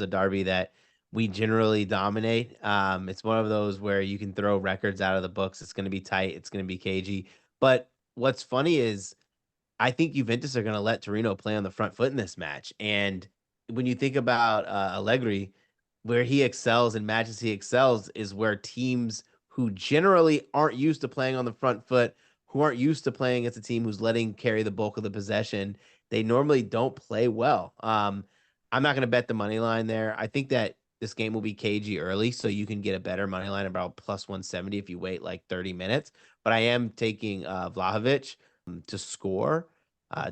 a derby that we generally dominate. It's one of those where you can throw records out of the books. It's gonna be tight. It's gonna be cagey. But what's funny is I think Juventus are gonna let Torino play on the front foot in this match. And when you think about Allegri, where he excels and matches he excels is where teams who generally aren't used to playing on the front foot, who aren't used to playing against a team who's letting carry the bulk of the possession, they normally don't play well. I'm not going to bet the money line there. I think that this game will be cagey early, so you can get a better money line about plus 170 if you wait like 30 minutes. But I am taking Vlahovic to score.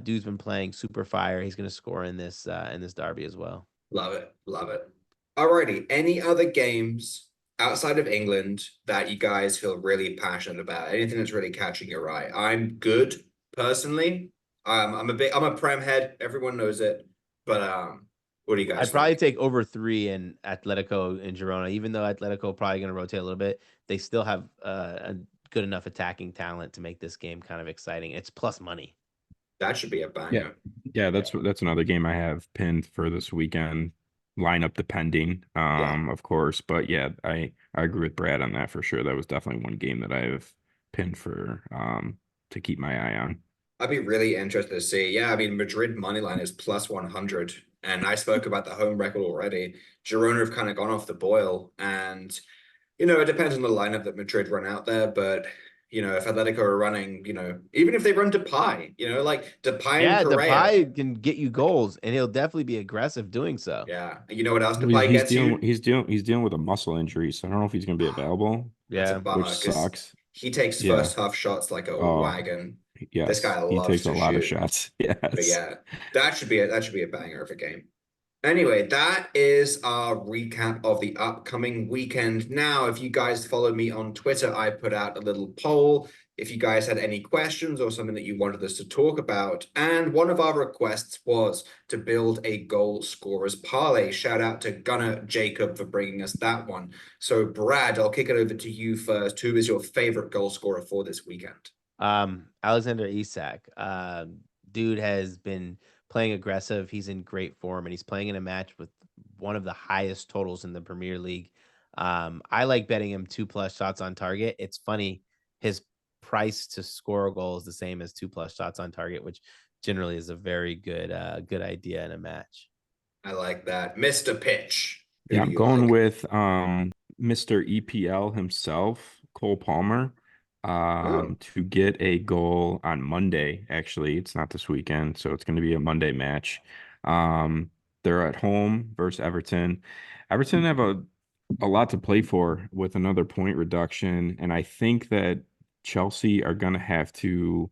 Dude's been playing super fire. He's going to score in this derby as well. Love it. Love it. Alrighty. Any other games outside of England that you guys feel really passionate about? Anything that's really catching your eye? I'm good personally. I'm a Prem head. Everyone knows it. But what do you guys I'd probably think? take over 3 in Atletico and Girona, even though Atletico probably going to rotate a little bit. They still have a good enough attacking talent to make this game kind of exciting. It's plus money. That should be a banger. Yeah, that's another game I have pinned for this weekend. Lineup depending, of course. But yeah, I agree with Brad on that for sure. That was definitely one game that I have pinned for to keep my eye on. I'd be really interested to see. Yeah, I mean, Madrid money line is plus 100. And I spoke about the home record already. Girona have kind of gone off the boil. And, it depends on the lineup that Madrid run out there. But if Atletico are running, even if they run Depay, like Depay and Yeah, Correa. Depay can get you goals, and he'll definitely be aggressive doing so. Yeah. You know what else Well, Depay he's gets dealing you? he's dealing with a muscle injury, so I don't know if he's going to be available, That's a Yeah. bummer which because sucks. he takes Yeah. first half shots like a Oh, wagon. This yes. guy He loves takes a to lot of shoot. shots. But Yes. yeah, that should be a banger of a game. Anyway, that is our recap of the upcoming weekend. Now, if you guys follow me on Twitter, I put out a little poll if you guys had any questions or something that you wanted us to talk about. And one of our requests was to build a goal scorers parlay. Shout out to Gunnar Jacob for bringing us that one. So, Brad, I'll kick it over to you first. Who is your favorite goal scorer for this weekend? Alexander Isak. Dude has been playing aggressive. He's in great form, and he's playing in a match with one of the highest totals in the Premier League. I like betting him 2+ shots on target. It's funny, his price to score a goal is the same as 2+ shots on target, which generally is a very good idea in a match. I like that. Mr. Pitch, who Yeah, do I'm you going like? with Mr. EPL himself, Cole Palmer, Oh, to get a goal on Monday. Actually, it's not this weekend, so it's going to be a Monday match. Um, they're at home versus Everton. Everton have a lot to play for with another point reduction, and I think that Chelsea are going to have to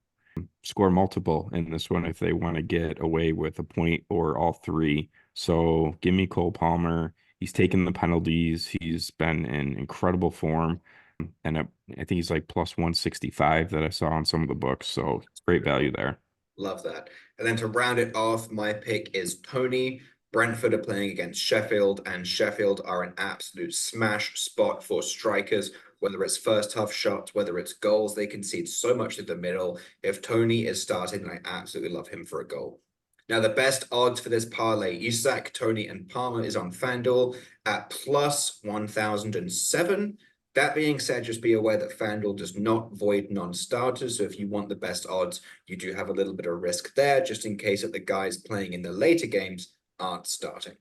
score multiple in this one if they want to get away with a point or all three. So give me Cole Palmer. He's taken the penalties. He's been in incredible form. And I think he's like plus 165 that I saw on some of the books. So it's great value there. love that. And then to round it off, my pick is Tony. Brentford are playing against Sheffield, and Sheffield are an absolute smash spot for strikers, whether it's first half shots, whether it's goals. They concede so much to the middle. If Tony is starting, I absolutely love him for a goal. Now, the best odds for this parlay, Isak, Tony, and Palmer is on FanDuel at plus 1,007. That being said, just be aware that FanDuel does not void non-starters. So if you want the best odds, you do have a little bit of risk there, just in case that the guys playing in the later games aren't starting.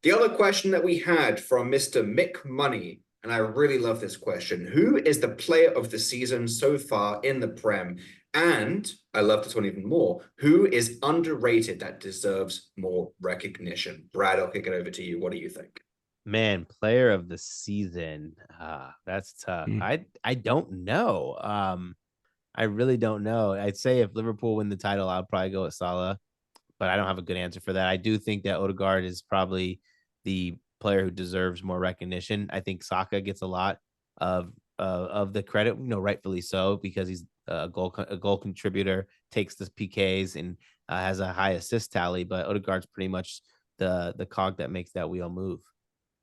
The other question that we had from Mr. Mick Money, and I really love this question: who is the player of the season so far in the Prem? And I love this one even more: who is underrated that deserves more recognition? Brad, I'll kick it over to you. What do you think? Man, player of the season. That's tough. Hmm. I don't know. I really don't know. I'd say if Liverpool win the title, I'll probably go with Salah, but I don't have a good answer for that. I do think that Odegaard is probably the player who deserves more recognition. I think Saka gets a lot of the credit, rightfully so, because he's a goal contributor, takes the PKs, and has a high assist tally. But Odegaard's pretty much the cog that makes that wheel move.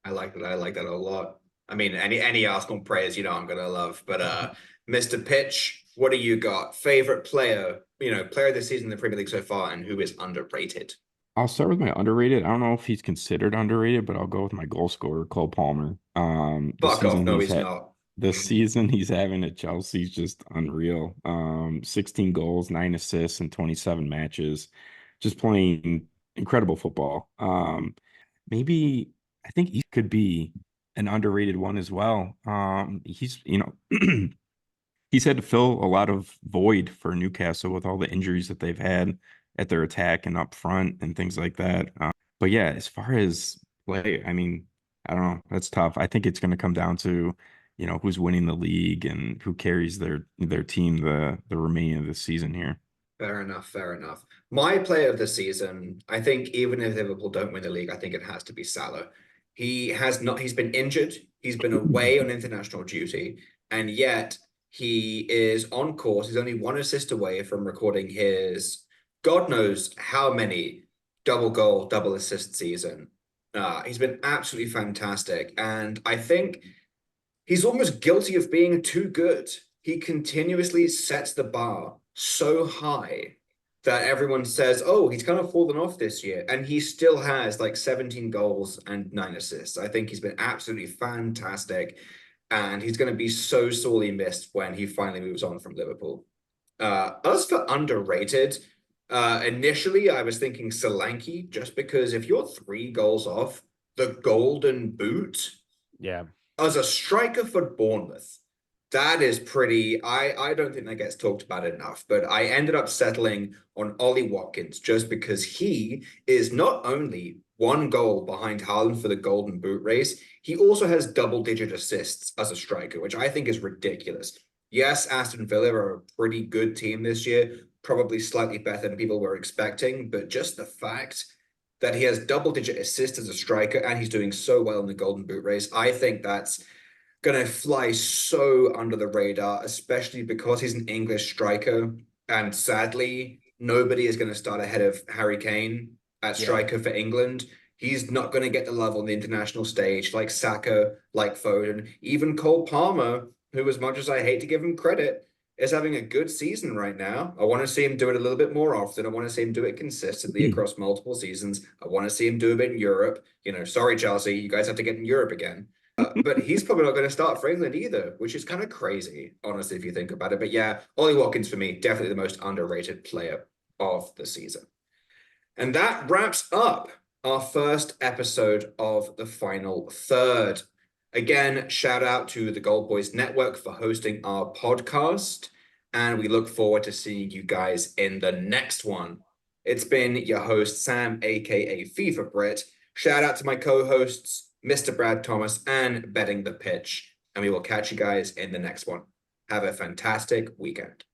I like that. I like that a lot. I mean, any Arsenal praise, I'm gonna love. But Mr. Pitch, what do you got? Favorite player, player of the season in the Premier League so far, and who is underrated? I'll start with my underrated. I don't know if he's considered underrated, but I'll go with my goal scorer, Cole Palmer. Fuck off. No, he's not. The season he's having at Chelsea is just unreal. 16 goals, 9 assists in 27 matches, just playing incredible football. Maybe I think he could be an underrated one as well. He's had to fill a lot of void for Newcastle with all the injuries that they've had at their attack and up front and things like that. But yeah, as far as play, I mean, I don't know. That's tough. I think it's going to come down to, who's winning the league and who carries their team the remaining of the season here. Fair enough. Fair enough. My player of the season, I think even if Liverpool don't win the league, I think it has to be Salah. He has not, he's been injured. He's been away on international duty, and yet he is on course. He's only one assist away from recording his God knows how many double goal, double assist season. He's been absolutely fantastic. And I think he's almost guilty of being too good. He continuously sets the bar so high that everyone says, oh, he's kind of fallen off this year. And he still has like 17 goals and 9 assists. I think he's been absolutely fantastic. And he's going to be so sorely missed when he finally moves on from Liverpool. As for underrated, initially I was thinking Solanke, just because if you're 3 goals off the golden boot, Yeah. as a striker for Bournemouth, That is pretty. I don't think that gets talked about enough, but I ended up settling on Ollie Watkins just because he is not only one goal behind Haaland for the Golden Boot race, he also has double-digit assists as a striker, which I think is ridiculous. Yes, Aston Villa are a pretty good team this year, probably slightly better than people were expecting, but just the fact that he has double-digit assists as a striker and he's doing so well in the Golden Boot race, I think that's going to fly so under the radar, especially because he's an English striker. And sadly, nobody is going to start ahead of Harry Kane at striker for England. He's not going to get the love on the international stage like Saka, like Foden, even Cole Palmer, who, as much as I hate to give him credit, is having a good season right now. I want to see him do it a little bit more often. I want to see him do it consistently across multiple seasons. I want to see him do a bit in Europe. Sorry, Chelsea, you guys have to get in Europe again. But he's probably not going to start for England either, which is kind of crazy, honestly, if you think about it. But yeah, Ollie Watkins for me, definitely the most underrated player of the season. And that wraps up our first episode of the final third. Again, shout out to the Gold Boys Network for hosting our podcast. And we look forward to seeing you guys in the next one. It's been your host, Sam, aka FIFA Brit. Shout out to my co-hosts, Mr. Brad Thomas and Betting the Pitch. And we will catch you guys in the next one. Have a fantastic weekend.